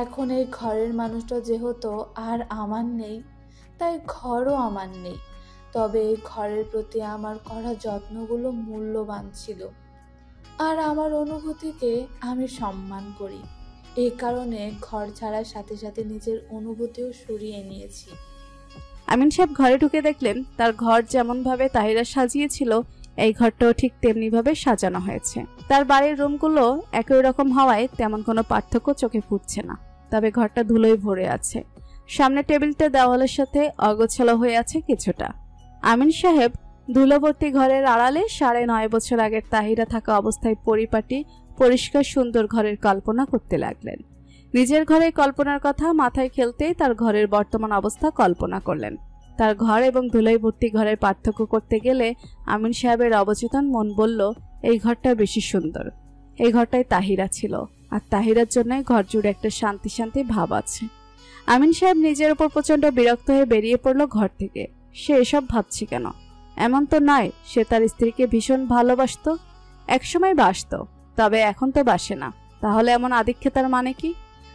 Speaker 9: এখন এই ঘরের মানুষটা যেহেতু আর আমার নেই, তাই ঘরও আমার নেই। তবে এই ঘরের প্রতি আমার করা যত্নগুলো মূল্যবান ছিল, আর আমার অনুভূতিকে আমি সম্মান করি। এই কারণে ঘর ছাড়ার সাথে সাথে নিজের অনুভূতিও সরিয়ে নিয়েছি।
Speaker 2: আমিন সাহেব ঘরে ঢুকে দেখলেন তার ঘর যেমন ভাবে তাহিরা সাজিয়েছিল এই ঘরটাও ঠিক তেমনি ভাবে সাজানো হয়েছে। তার বাড়ির রুমগুলো একই রকম হওয়ায় তেমন কোনো পার্থক্য চোখে ফুটছে না। তবে ঘরটা ধুলোয় ভরে আছে। সামনে টেবিলটা দেওয়ালের সাথে অগোছালো হয়ে আছে কিছুটা। আমিন সাহেব ধুলোভর্তি ঘরের আড়ালে 9.5 বছর আগের তাহিরা থাকা অবস্থায় পরিপাটি পরিষ্কার সুন্দর ঘরের কল্পনা করতে লাগলেন। নিজের ঘরের কল্পনার কথা মাথায় খেলতেই তার ঘরের বর্তমান অবস্থা কল্পনা করলেন। তার ঘর এবং ধুলোয় ভর্তি ঘরের পার্থক্য করতে গেলে আমিন সাহেবের অবচেতন মন বলল, এই ঘরটা বেশি সুন্দর। এই ঘরটায় তাহিরা ছিল, আর তাহিরার জন্য ঘর জুড়ে একটা শান্তি শান্তি ভাব আছে। আমিন সাহেব নিজের উপর প্রচন্ড বিরক্ত হয়ে বেরিয়ে পড়ল ঘর থেকে। সে এসব ভাবছে কেন? এমন তো নয় সে তার স্ত্রীকে ভীষণ ভালোবাসত। একসময় বাসত, তবে এখন তো বাসে না। তাহলে এমন আদিক্ষেতার মানে কি?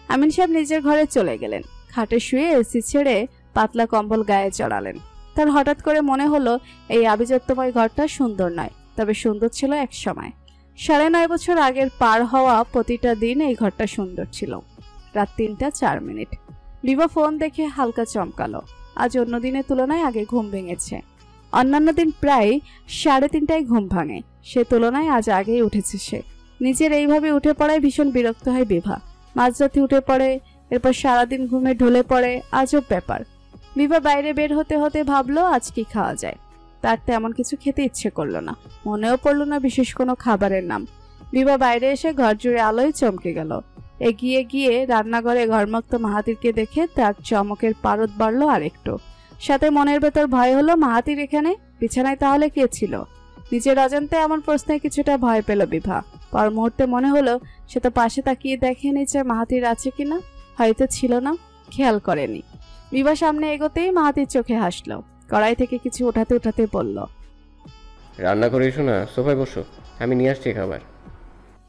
Speaker 2: আমিন সাহেব নিজের ঘরে চলে গেলেন। খাটে শুয়ে এসি ছেড়ে পাতলা কম্বল গায়ে চড়ালেন। তার হঠাৎ করে মনে হলো এই আভিজাত্যময় ঘরটা সুন্দর নয়, তবে সুন্দর ছিল এক সময়। 9.5 বছর আগের পার হওয়া প্রতিটা দিন এই ঘরটা সুন্দর ছিল। রাত 3:04। বিভা ফোন দেখে হালকা চমকালো। আজ অন্য দিনের তুলনায় আগে ঘুম ভেঙেছে। অন্যান্য দিন প্রায় 3:30টায় ঘুম ভাঙে, সে তুলনায় আজ আগেই উঠেছে সে। নিজের এইভাবে উঠে পড়ায় ভীষণ বিরক্ত হয় বিভা। মাঝরাতে উঠে পড়ে, এরপর সারাদিন ঘুমে ঢলে পড়ে, আজব ব্যাপার। বিভা বাইরে বের হতে হতে ভাবলো আজ কি খাওয়া যায়। তার তেমন কিছু খেতে ইচ্ছে করলো না, মনেও পড়লো না বিশেষ কোনো খাবারের নাম। বিভা বাইরে এসে ঘর জুড়ে আলোয় চমকে গেল। এগিয়ে গিয়ে রান্নাঘরে ঘরমুক্ত মাহাতিরকে দেখে তার চমকের পারদ বাড়লো আরেকটু। সাথে মনের ভেতর ভয় হলো, মাহাতির এখানে, বিছানায় তাহলে কে ছিল? নিজের অজান্তে এমন প্রশ্নে কিছুটা ভয় পেল বিভা। পর মুহূর্তে মনে হলো সে তো পাশে তাকিয়ে দেখেনি যে মাহাতির আছে কিনা, হয়তো ছিল না, খেয়াল করেনি। বিভা সামনে এগোতেই মাহাতির চোখে হাসলো। কড়াই থেকে কিছু উঠাতে উঠাতে বলল,
Speaker 7: রান্না করে এসো না, সোফায় বসো, আমি নিয়ে আসছি খাবার।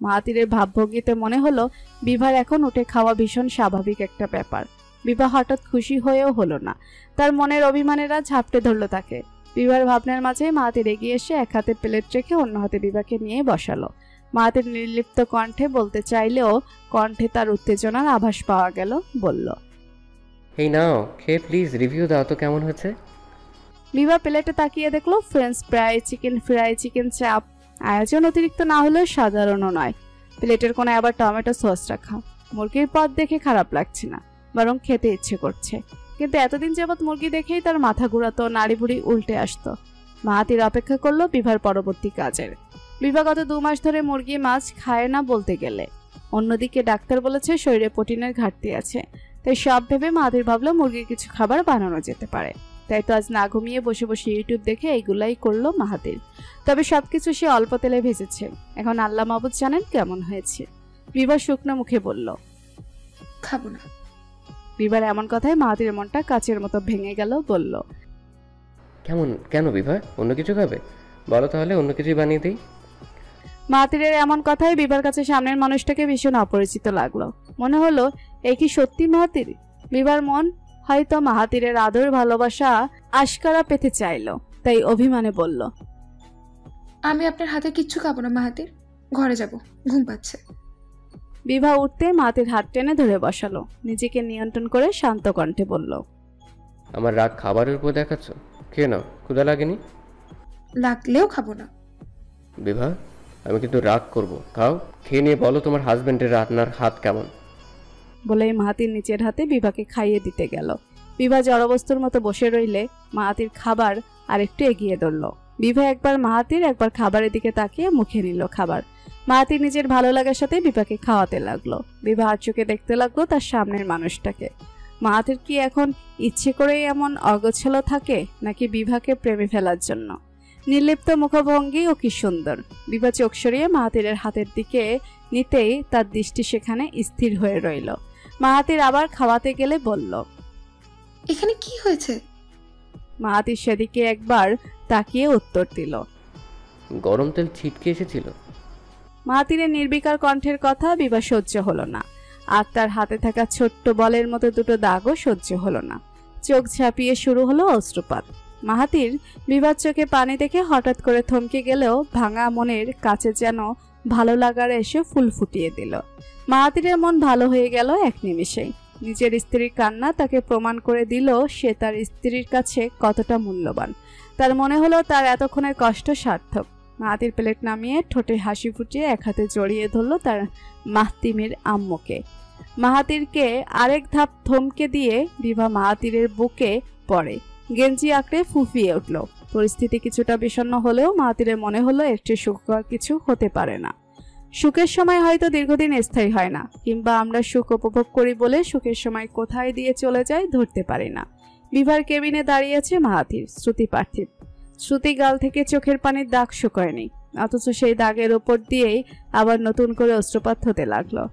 Speaker 2: মাহাতিরের ভাবভঙ্গিতে মনে হলো বিভার এখন উঠে খাওয়া ভীষণ স্বাভাবিক একটা ব্যাপার। বিভা হঠাৎ খুশি হয়েও হলো না, তার মনের অভিমানেরা ঝাপটে ধরলো তাকে। বিভার ভাবনার মাঝে মাহাতির এগিয়ে এসে এক হাতে প্লেট রেখে অন্য হাতে বিভাকে নিয়ে বসালো। মাহাতির নির্লিপ্ত কণ্ঠে বলতে চাইলেও কণ্ঠে তার উত্তেজনার আভাস পাওয়া গেল। বলল,
Speaker 7: এই নাও, খেয়ে প্লিজ রিভিউ দাও তো কেমন হয়েছে।
Speaker 2: বিভা প্লেটে তাকিয়ে দেখলো French fry, chicken fry, chicken চাপ। আয়োজন অতিরিক্ত না হলেও সাধারণও নয়। প্লেটের কোনায় আবার টমেটো সস রাখা। মুরগির পদ দেখে খারাপ লাগছে না, বরং খেতে ইচ্ছে করছে। কিন্তু এতদিন যাবৎ মুরগি দেখেই তার মাথা ঘুরাতো, নাড়ি বুড়ি উল্টে আসতো। মাহাতির অপেক্ষা করলো বিভার পরবর্তী কাজের। বিভা গত 2 মাস ধরে মুরগি মাছ খায় না বলতে গেলে। অন্যদিকে ডাক্তার বলেছে শরীরে প্রোটিনের ঘাটতি আছে, তাই সব ভেবে মাহাতির ভাবলো মুরগির কিছু খাবার বানানো যেতে পারে। তাই তো আজ না ঘুমিয়ে বসে বসে ইউটিউব দেখে এইগুলাই করলো মাহাতির। তবে সবকিছু সে অল্প তেলে ভেজেছে। এখন আল্লাহ মাবুদ জানেন কেমন হয়েছে। বিভা শুকনো মুখে বলল,
Speaker 3: খাবো না।
Speaker 2: বিভার এমন কথায় মাহাতির মনটা কাচের মতো ভেঙে গেল। বলল,
Speaker 7: কেন বিভা, অন্য কিছু খাবে? বলো তাহলে অন্য কিছুই বানিয়ে দিই।
Speaker 2: মাহাতিরের এমন কথায় বিভার কাছে সামনের মানুষটাকে ভীষণ অপরিচিত লাগলো। মনে হলো এই কি সত্যি মাহাতির? বিভার মন হয়তো মাহাতিরের আদর ভালোবাসা আশকারা পেতে চাইলো, তাই অভিমানে বলল,
Speaker 3: আমি আপনার হাতে কিচ্ছু খাবো না মাহাতির, ঘরে যাব, ঘুম পাচ্ছে।
Speaker 2: বিভা উঠতে মাহাতির হাত টেনে ধরে বসালো। নিজেকে নিয়ন্ত্রণ করে শান্ত কণ্ঠে বলল,
Speaker 7: আমার রাগ খাবারের উপর দেখাচ্ছ? খেয়ে নাও, ক্ষুধা লাগেনি?
Speaker 3: লাগলেও খাবো না।
Speaker 7: বিভা, আমি কিন্তু রাগ করব, খাও। খেয়ে নিয়ে বলো তোমার হাজবেন্ডের রান্নার হাত কেমন।
Speaker 2: বলেই মাহাতির নিচের হাতে বিভাকে খাইয়ে দিতে গেল। বিভা জড়বস্তুর মতো বসে রইলে মাহাতির খাবার আরেকটু এগিয়ে ধরল। বিভা একবার মাহাতির একবার খাবারের দিকে তাকিয়ে মুখে নিল খাবার। মাহাতির নিজের ভালো লাগার সাথে বিভাকে খাওয়াতে লাগলো। বিভা আর চোখে দেখতে লাগলো তার সামনের মানুষটাকে। মাহাতির কি এখন ইচ্ছে করেই এমন অগোছালো থাকে, নাকি বিভাকে প্রেমে ফেলার জন্য? নির্লিপ্ত মুখভঙ্গি ও কি সুন্দর। বিভা চোখ সরিয়ে মাহাতিরের হাতের দিকে নিতেই তার দৃষ্টি সেখানে স্থির হয়ে রইল। মাহাতির আবার খাওয়াতে গেলে বলল,
Speaker 3: এখানে কি হয়েছে?
Speaker 2: মাহাতির সেদিকে একবার তাকিয়ে উত্তর দিল,
Speaker 7: গরম তেল ছিটকে এসেছিল।
Speaker 2: মাহাতিরের নির্বিকার কণ্ঠের কথা বিভা সহ্য হলো না, আর তার হাতে থাকা ছোট্ট বলের মতো 2টো দাগও সহ্য হলো না। চোখ ঝাঁপিয়ে শুরু হলো অশ্রুপাত। মাহাতির বিভার চোখে পানি দেখে হঠাৎ করে থমকে গেলেও ভাঙা মনের কাছে যেন ভালো লাগার এসে ফুল ফুটিয়ে দিল। মাহাতিরের মন ভালো হয়ে গেল এক নিমেষেই। নিজের স্ত্রীর কান্না তাকে প্রমাণ করে দিল সে তার স্ত্রীর কাছে কতটা মূল্যবান। তার মনে হলো তার এতক্ষণের কষ্ট সার্থক। মাহাতির প্লেট নামিয়ে ঠোঁটে হাসি ফুটিয়ে এক হাতে জড়িয়ে ধরল তার মাহতিমের আম্মুকে। মাহাতিরকে আরেক ধাপ থমকে দিয়ে বিভা মাহাতিরের বুকে পড়ে গেঞ্জি আঁকড়ে ফুফিয়ে উঠল। পরিস্থিতি কিছুটা বিষণ্ণ হলেও মাহাতিরের মনে হলো এর চেয়ে সুখকর কিছু হতে পারে না। সুখের সময় হয়তো দীর্ঘদিন স্থায়ী হয় না, কিংবা আমরা সুখ উপভোগ করি বলে সুখের সময় কোথায় দিয়ে চলে যায় ধরতে পারি না। বিভার কেবিনে দাঁড়িয়েছে মাহাতির, শ্রুতি পার্থিব। শ্রুতি গাল থেকে চোখের পানির দাগ শুকায়নি, অথচ সেই দাগের ওপর দিয়েই আবার নতুন করে অস্ত্রপাত হতে লাগলো।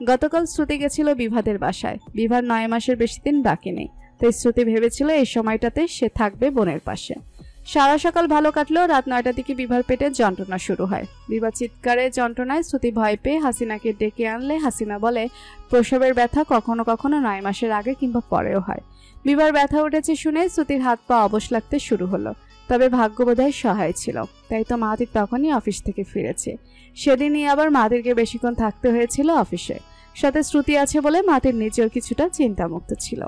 Speaker 2: গতকাল শ্রুতি গেছিল বিভাদের বাসায়। বিভার 9 মাসের বেশি দিন বাকি নেই, তাই শ্রুতি ভেবেছিল এই সময়টাতে সে থাকবে বোনের পাশে। সারা সকাল ভালো কাটলেও রাত 9টার দিকে বিভার পেটে যন্ত্রণা শুরু হয়। বিভা চিৎকারের যন্ত্রণায় শ্রুতি ভয় পেয়ে হাসিনাকে ডেকে আনলে হাসিনা বলে প্রসবের ব্যথা কখনো কখনো 9 মাসের আগে কিংবা পরেও হয়। বিভার ব্যথা উঠেছে শুনে শ্রুতির হাত পা অবশ লাগতে শুরু হলো। তবে ভাগ্য বোধহয় সহায় ছিল, তাই তো মাহাতির তখনই অফিস থেকে ফিরেছে। সেদিনই আবার মাহাতিরকে বেশিক্ষণ থাকতে হয়েছিল অফিসে। সাথে শ্রুতি আছে বলে মাহাতির নিজেও কিছুটা চিন্তামুক্ত ছিল।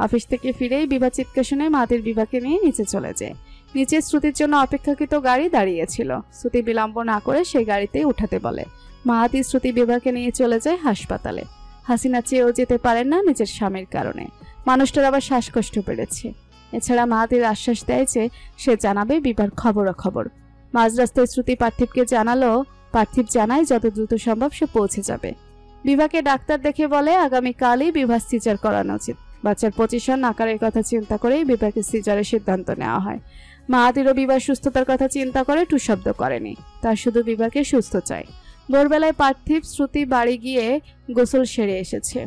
Speaker 2: অফিস থেকে ফিরেই বিভা চিৎকার শুনে মাহাতির বিভাকে নিয়ে নিচে চলে যায়। নিচে শ্রুতির জন্য অপেক্ষাকৃত গাড়ি দাঁড়িয়েছিল। শ্রুতি বিলম্ব না করে সেই গাড়িতেই উঠাতে বলে। মাহাতি শ্রুতি বিভাকে নিয়ে চলে যায় হাসপাতালে। হাসিনা চেয়েও যেতে পারেন না নিজের স্বামীর কারণে। মানুষটার আবার শ্বাসকষ্ট পেরেছে। এছাড়া মাহাতির আশ্বাস দেয় যে সে জানাবে বিভার খবরাখবর। মাঝ রাস্তায় শ্রুতি পার্থিবকে জানালো, পার্থিব জানায় যত দ্রুত সম্ভব সে পৌঁছে যাবে। বিভাকে ডাক্তার দেখে বলে আগামীকালই বিভা সিজার করানো উচিত। বাচ্চার পজিশন আকারের কথা চিন্তা করেই বিভাকে সিজারের সিদ্ধান্ত নেওয়া হয়। মাহাতিরও বিভার সুস্থতার কথা চিন্তা করে টু শব্দ করেনি, তার শুধু বিভাকে সুস্থ চাই। ভোরবেলায় পার্থিব শ্রুতি বাড়ি গিয়ে গোসল সেরে এসেছে।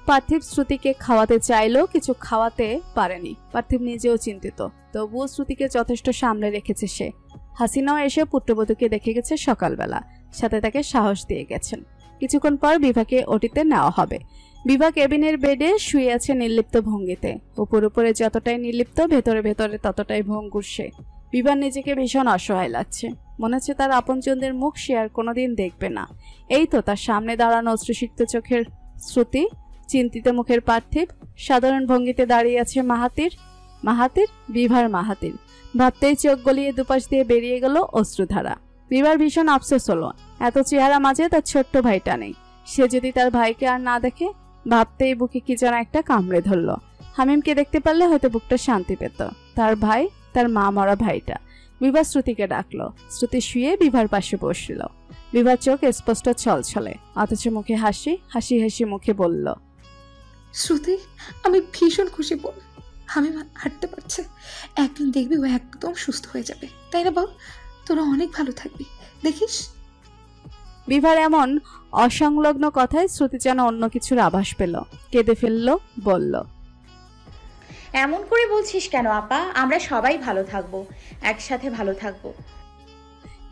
Speaker 2: পার্থিব শ্রুতিকে খাওয়াতে চাইলেও কিছু খাওয়াতে পারেনি। পার্থিব নিজেও চিন্তিত, তবুও শ্রুতিকে যথেষ্ট সামলে রেখেছে সে। হাসিনাও এসে পুত্রবধূকে দেখে গেছে সকালবেলা, সাথে তাকে সাহস দিয়ে গেছেন। কিছুক্ষণ পর বিভাকে ওটিতে নেওয়া হবে। বিভা কেবিনের বেডে শুয়ে আছে নির্লিপ্ত ভঙ্গিতে। উপরে যতটাই নির্লিপ্ত, ভেতরে ভেতরে ততটাই ভঙ্গুর সে। বিভার নিজেকে ভীষণ অসহায় লাগছে। মনে হচ্ছে তার আপনজনদের মুখ সে আর কোনোদিন দেখবে না। এই তো তার সামনে দাঁড়ানো অশ্রুসিক্ত চোখের শ্রুতি, চিন্তিত মুখের পার্থিব, সাধারণ ভঙ্গিতে দাঁড়িয়ে আছে মাহাতির বিভার মাহাতির। ভাবতেই চোখ গলিয়ে দুপাশ দিয়ে বেরিয়ে গেল অশ্রুধারা। বিভার ভীষণ আফসোস হলো, এত চেহারা মাঝে তার ছোট্ট ভাইটা নেই। সে যদি তার ভাইকে আর না দেখে, ভাবতেই বুকে কি যেন একটা কামড়ে ধরল। হামিমকে দেখতে পারলে হয়তো বুকটা শান্তি পেত। তার ভাই, তার মা মরা ভাইটা। বিভা শ্রুতিকে ডাকলো। শ্রুতি শুয়ে বিভার পাশে বসল। বিভার চোখ স্পষ্ট ছলছলে, অথচ মুখে হাসি হাসি মুখে বলল,
Speaker 3: শ্রুতি, আমি ভীষণ খুশি বোন। আমি হাঁটতে পারছে। একদিন দেখবি ও একদম সুস্থ হয়ে যাবে, তাই না বল? তোরা অনেক ভালো থাকবি, দেখিস।
Speaker 2: বিভার এমন অসংলগ্ন কথায় শ্রুতি যেন অন্য কিছুর আভাস পেল, কেঁদে ফেলল, বলল,
Speaker 5: এমন করে বলছিস কেন আপা? আমরা সবাই ভালো থাকবো, একসাথে ভালো থাকবো।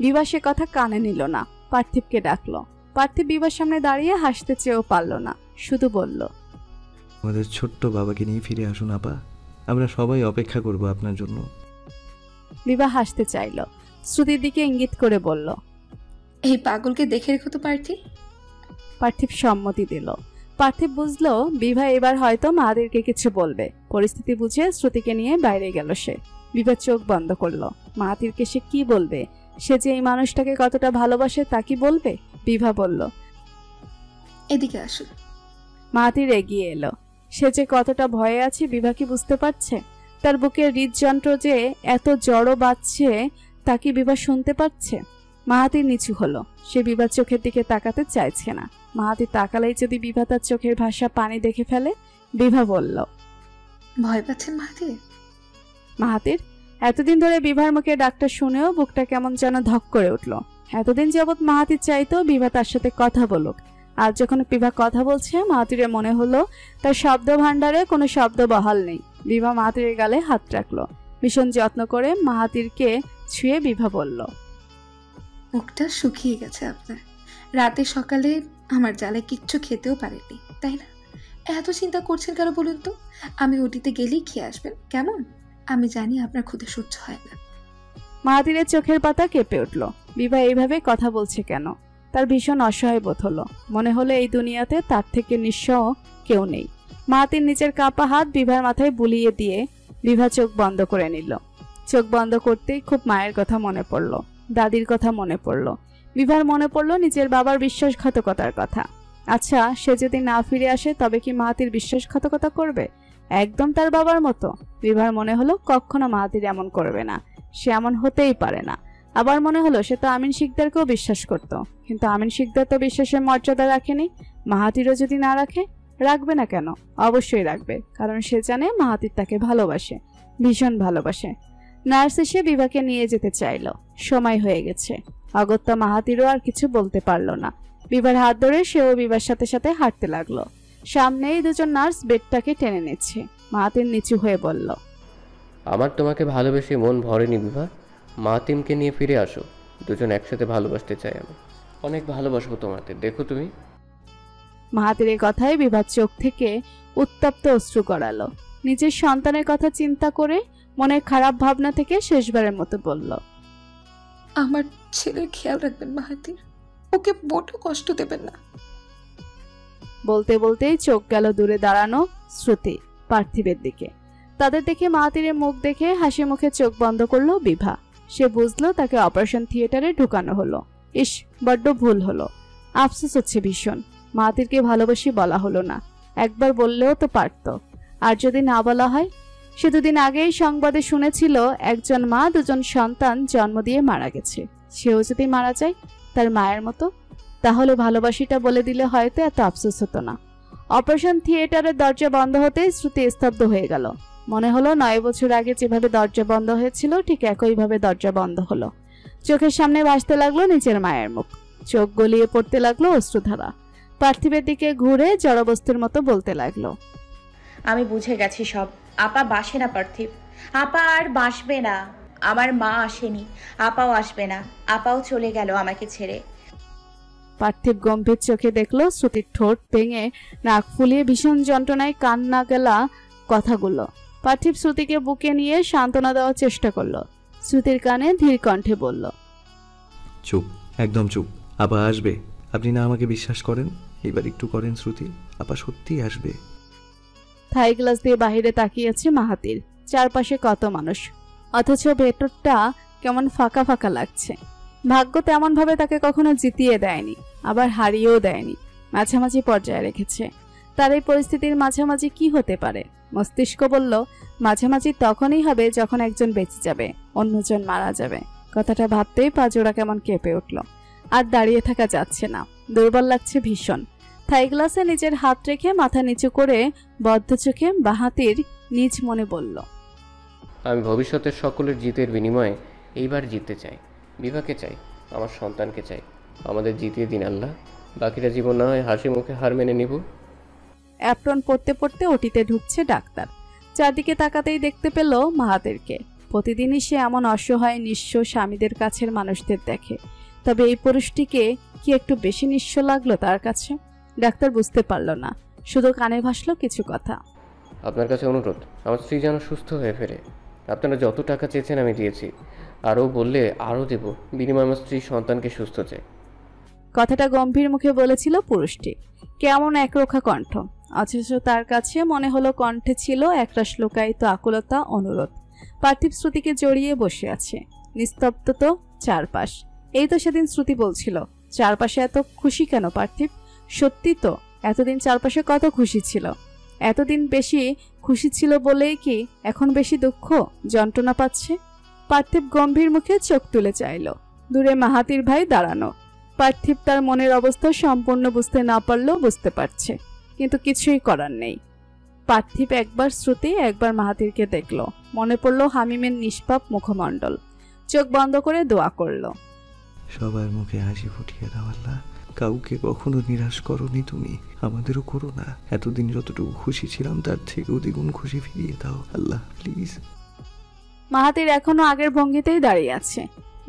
Speaker 2: বিভা সে কথা কানে নিল না। পার্থিবকে ডাকলো। পার্থিব বিভার সামনে দাঁড়িয়ে হাসতে চেয়েও পারল না, শুধু বলল,
Speaker 6: আমাদের ছোট্ট বাবাকে নিয়ে ফিরে আসুন আপা, আমরা সবাই অপেক্ষা করব আপনার জন্য।
Speaker 2: বিভা হাসতে চাইল। শ্রুতির দিকে ইঙ্গিত করে বলল,
Speaker 3: এই পাগলকে দেখে রেখো তো পার্থিব।
Speaker 2: পার্থিব সম্মতি দিল। পার্থিব বুঝলো বিভা এবার হয়তো মাদেরকে কিছু বলবে। পরিস্থিতি বুঝে শ্রুতিকে নিয়ে বাইরে গেল সে। বিভা চোখ বন্ধ করলো। মাহাতিরকে সে কি বলবে? সে যে এই মানুষটাকে কতটা ভালোবাসে তা কি বলবে? বিভা বলল,
Speaker 3: এদিকে আসুন।
Speaker 2: মাহাতির এগিয়ে এলো। সে যে কতটা ভয়ে আছে বিভা কি বুঝতে পারছে? তার বুকের হৃদযন্ত্র যে এত জড়ো বাজছে তা কি বিভা শুনতে পাচ্ছে? মাহাতির নিচু হলো। সে বিভার চোখের দিকে তাকাতে চাইছে না। মাহাতির তাকালেই যদি বিভা তার চোখের ভাষা পানি দেখে ফেলে। বিভা বলল,
Speaker 3: ভয় পাচ্ছেন মাহাতির?
Speaker 2: মাহাতির এতদিন ধরে বিভার মুখে ডাকটা শুনেও বুকটা কেমন যেন ধক করে উঠল। এতদিন যাবৎ মাহাতির চাইতো বিভা তার সাথে কথা বলুক। আর যখন বিভা কথা বলছে, মাহাতিরের মনে হলো তার শব্দ ভাণ্ডারে কোনো শব্দ বহাল নেই। বিভা মাহাতিরের গালে হাত রাখলো। ভীষণ যত্ন করে মাহাতিরকে ছুঁয়ে বিভা বলল,
Speaker 3: মুখটা শুকিয়ে গেছে আপনার। রাতে সকালে আমার জ্বালে কিচ্ছু খেতেও পারেনি, তাই না? এত চিন্তা করছেন কেন বলুন তো? আমি ওটিতে গেলেই খেয়ে আসবেন, কেমন? আমি জানি আপনার ক্ষুধা সহ্য হয় না।
Speaker 2: মাহাতিরের চোখের পাতা কেঁপে উঠল। বিভা এইভাবে কথা বলছে কেন? তার ভীষণ অসহায় বোধ হলো। মনে হলো এই দুনিয়াতে তার থেকে নিঃস্ব কেউ নেই। মাহাতির নিচের কাপা হাত বিভার মাথায় বুলিয়ে দিয়ে বিভা চোখ বন্ধ করে নিল। চোখ বন্ধ করতেই খুব মায়ের কথা মনে পড়ল, দাদির কথা মনে পড়ল। বিভার মনে পড়ল নিজের বাবার বিশ্বাসঘাতকতার কথা। আচ্ছা, সে যদি না ফিরে আসে তবে কি মাহাতির বিশ্বাসঘাতকতা করবে? একদম তার বাবার মতো। বিভার মনে হলো কখনো মাহাতির এমন করবে না, সে এমন হতেই পারে না। আবার মনে হলো সে তো আমিন শিকদারকেও বিশ্বাস করত, কিন্তু আমিন শিকদার তো বিশ্বাসের মর্যাদা রাখেনি। মাহাতিরও যদি না রাখে, রাখবে না কেন? অবশ্যই রাখবে, কারণ সে জানে মাহাতির তাকে ভালোবাসে, ভীষণ ভালোবাসে। নার্স এসে বিভাকে নিয়ে যেতে চাইল। সময় হয়ে গেছে। অগত্যা মাহাতিরও আর কিছু বলতে পারল না। বিভার হাত ধরে সেও বিভার সাথে সাথে হাঁটতে লাগলো। সামনেই দুজন নার্স বেডটাকে টেনে নিচ্ছে। মাহাতির নিচু হয়ে বলল,
Speaker 7: আমার তোমাকে ভালোবেসে মন ভরেনি বিভা। মাহাতিমকে নিয়ে ফিরে আসো, দুজন একসাথে ভালোবাসতে চাই আমি। অনেক ভালোবাসবো তোমাদের, দেখো তুমি।
Speaker 2: মাহাতিরের কথায় বিভার চোখ থেকে উত্তপ্ত অশ্রু গড়ালো। নিজের সন্তানের কথা চিন্তা করে মনের খারাপ ভাবনা থেকে শেষবারের মতো বলল,
Speaker 3: আমার ছেলের খেয়াল রাখবেন মাহাতির, ওকে মোটেও কষ্ট দেবেন না।
Speaker 2: বলতে বলতেই চোখ গেল দূরে দাঁড়ানো শ্রুতি পার্থিবের দিকে। তাদের দেখে মাহাতিরের মুখ দেখে হাসি মুখে চোখ বন্ধ করলো বিভা। সে বুঝলো তাকে অপারেশন থিয়েটারে ঢুকানো হলো। ইস, বড্ড ভুল হলো। আফসোস হচ্ছে ভীষণ। মাহাতিরকে ভালোবাসি বলা হলো না, একবার বললেও তো পারত। আর যদি না বলা হয়? সে দুদিন আগেই সংবাদে শুনেছিল একজন মা দুজন সন্তান জন্ম দিয়ে মারা গেছে। সেও যদি মারা যায় তার মায়ের মতো, তাহলে ভালোবাসিটা বলে দিলে হয়তো এত আফসোস হতো না। অপারেশন থিয়েটারের দরজা বন্ধ হতেই শ্রুতি স্তব্ধ হয়ে গেল। মনে হলো 9 বছর আগে যেভাবে দরজা বন্ধ হয়েছিল ঠিক একইভাবে দরজা বন্ধ হলো। চোখের সামনে ভাসতে লাগলো নিজের মায়ের মুখ। চোখ গলিয়ে পড়তে লাগলো অশ্রুধারা। পার্থিবের দিকে ঘুরে জড়বস্তুর মতো বলতে লাগলো,
Speaker 5: আমি বুঝে গেছি সব। আপা বাসে না পার্থিব, আপা আর বাসবে না। আমার মা আসেনি, আপাও আসবে না। আপাও চলে গেল আমাকে ছেড়ে।
Speaker 2: পার্থিব গম্ভীর চোখে দেখলো শ্রুতির ঠোঁট ভেঙে নাক ফুলিয়ে ভীষণ যন্ত্রণায় কান্না গেলা কথাগুলো। পার্থিব শ্রুতিকে বুকে নিয়ে সান্ত্বনা দেওয়ার চেষ্টা করলো। শ্রুতির কানে ধীর কণ্ঠে বলল,
Speaker 6: চুপ, একদম চুপ। আপা আসবে। আপনি না আমাকে বিশ্বাস করেন? এবার একটু করেন শ্রুতি, আপা সত্যিই আসবে।
Speaker 2: থাই গ্লাস দিয়ে বাহিরে তাকিয়েছে মাহাতির। চারপাশে কত মানুষ, অথচ ভেতরটা কেমন ফাঁকা ফাঁকা লাগছে। ভাগ্য তেমন ভাবে তাকে কখনো জিতিয়ে দেয়নি, আবার হারিয়েও দেয়নি, মাঝামাঝি পর্যায়ে রেখেছে। তার এই পরিস্থিতির মাঝামাঝি কি হতে পারে? মস্তিষ্ক বলল মাঝামাঝি তখনই হবে যখন একজন বেঁচে যাবে, অন্যজন মারা যাবে। কথাটা ভাবতেই পা জোড়া কেমন কেঁপে উঠল। আর দাঁড়িয়ে থাকা যাচ্ছে না, দুর্বল লাগছে ভীষণ। থাই গ্লাসে নিজের হাত রেখে মাথা নিচু করে বদ্ধ চোখে বাহাতির নিজ মনে বলল,
Speaker 7: আমি ভবিষ্যতের সকলের জিতের বিনিময়ে এইবার জিততে চাই। বিভাকে চাই, আমার সন্তানকে চাই। আমাদের জিতিয়ে দিন আল্লাহ। বাকিটা জীবন না হয় হাসি মুখে হার মেনে নিব।
Speaker 2: অ্যাপ্রন পড়তে পড়তে ওটিতে ঢুকছে ডাক্তার। চারদিকে তাকাতেই দেখতে পেল মাহাতিরকে। প্রতিদিনই সে এমন অসহায় নিঃস্ব স্বামীদের কাছের মানুষদের দেখে, তবে এই পুরুষটিকে কি একটু বেশি নিঃস্ব লাগলো তার কাছে? ডাক্তার বুঝতে পারল না, শুধু কানে ভাসলো কিছু কথা।
Speaker 7: আপনার কাছে অনুরোধ, আমার স্ত্রী যেন সুস্থ হয়ে ফেরে। আপনারা যত টাকা চেয়েছেন আমি দিয়েছি, আরও বললে আরও দেব। বিনিময়ে আমার স্ত্রী সন্তানকে সুস্থ চাই।
Speaker 2: কথাটা গম্ভীর মুখে বলেছিল পুরুষটি। কেমন একরোখা কণ্ঠ, অথচ তার কাছে মনে হলো কণ্ঠে ছিল একরাশ লুকায়িত আকুলতা, অনুরোধ। পার্থিব শ্রুতিকে জড়িয়ে বসে আছে। নিস্তব্ধ তো চারপাশ। এই তো সেদিন শ্রুতি বলছিল, চারপাশে এত খুশি কেন পার্থিব? সত্যি তো, এতদিন চারপাশে কত খুশি ছিল। এতদিন বেশি খুশি ছিল বলেই কি এখন বেশি দুঃখ যন্ত্রণা পাচ্ছে? পার্থিব গম্ভীর মুখে চোখ তুলে চাইল। দূরে মাহাতির ভাই দাঁড়ানো। পার্থিব তার মনের অবস্থা সম্পূর্ণ বুঝতে না পারলেও বুঝতে পারছে, কিন্তু কিছুই করার নেই। পার্থিব একবার শ্রুতি একবার মাহাতিরকে দেখল। মনে পড়ল হামিমের নিষ্পাপ মুখমণ্ডল। চোখ বন্ধ করে দোয়া করল,
Speaker 6: সবার মুখে হাসি ফুটিয়ে দাও আল্লাহ। কাউকে কখনো নিরাশ করনি তুমি, আমাদেরও করো না। এতদিন যতটুকু খুশি ছিলাম তার থেকেও দ্বিগুণ খুশি ফিরিয়ে দাও আল্লাহ, প্লিজ।
Speaker 2: মাহাতির এখনো আগের ভঙ্গিতেই দাঁড়িয়ে আছে,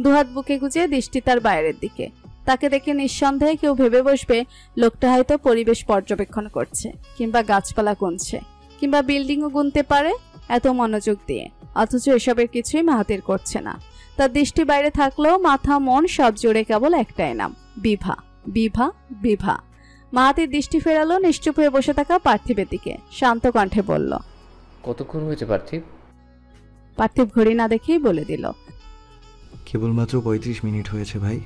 Speaker 2: দুহাত বুকে গুজে দৃষ্টি তার বাইরের দিকে। তাকে দেখে নিঃসন্দেহে কেউ ভেবে বসবে লোকটা হয়তো পরিবেশ পর্যবেক্ষণ করছে, কিংবা গাছপালা গুনছে, কিংবা বিল্ডিংও গুনতে পারে এত মনোযোগ দিয়ে। অথচ এসবের কিছুই মাহাতির করছে না। তার দৃষ্টি বাইরে থাকলেও মাথা মন সব জুড়ে কেবল একটাই নাম, বিভা, বিভা, বিভা। মাহাতির দৃষ্টি ফেরালো নিশ্চুপ হয়ে বসে থাকা পার্থিবের দিকে। শান্ত কণ্ঠে বলল,
Speaker 7: কতক্ষণ হয়েছে পার্থিব?
Speaker 2: পার্থিব ঘড়ি না দেখেই বলে দিল,
Speaker 6: কেবলমাত্র 35 মিনিট হয়েছে ভাই।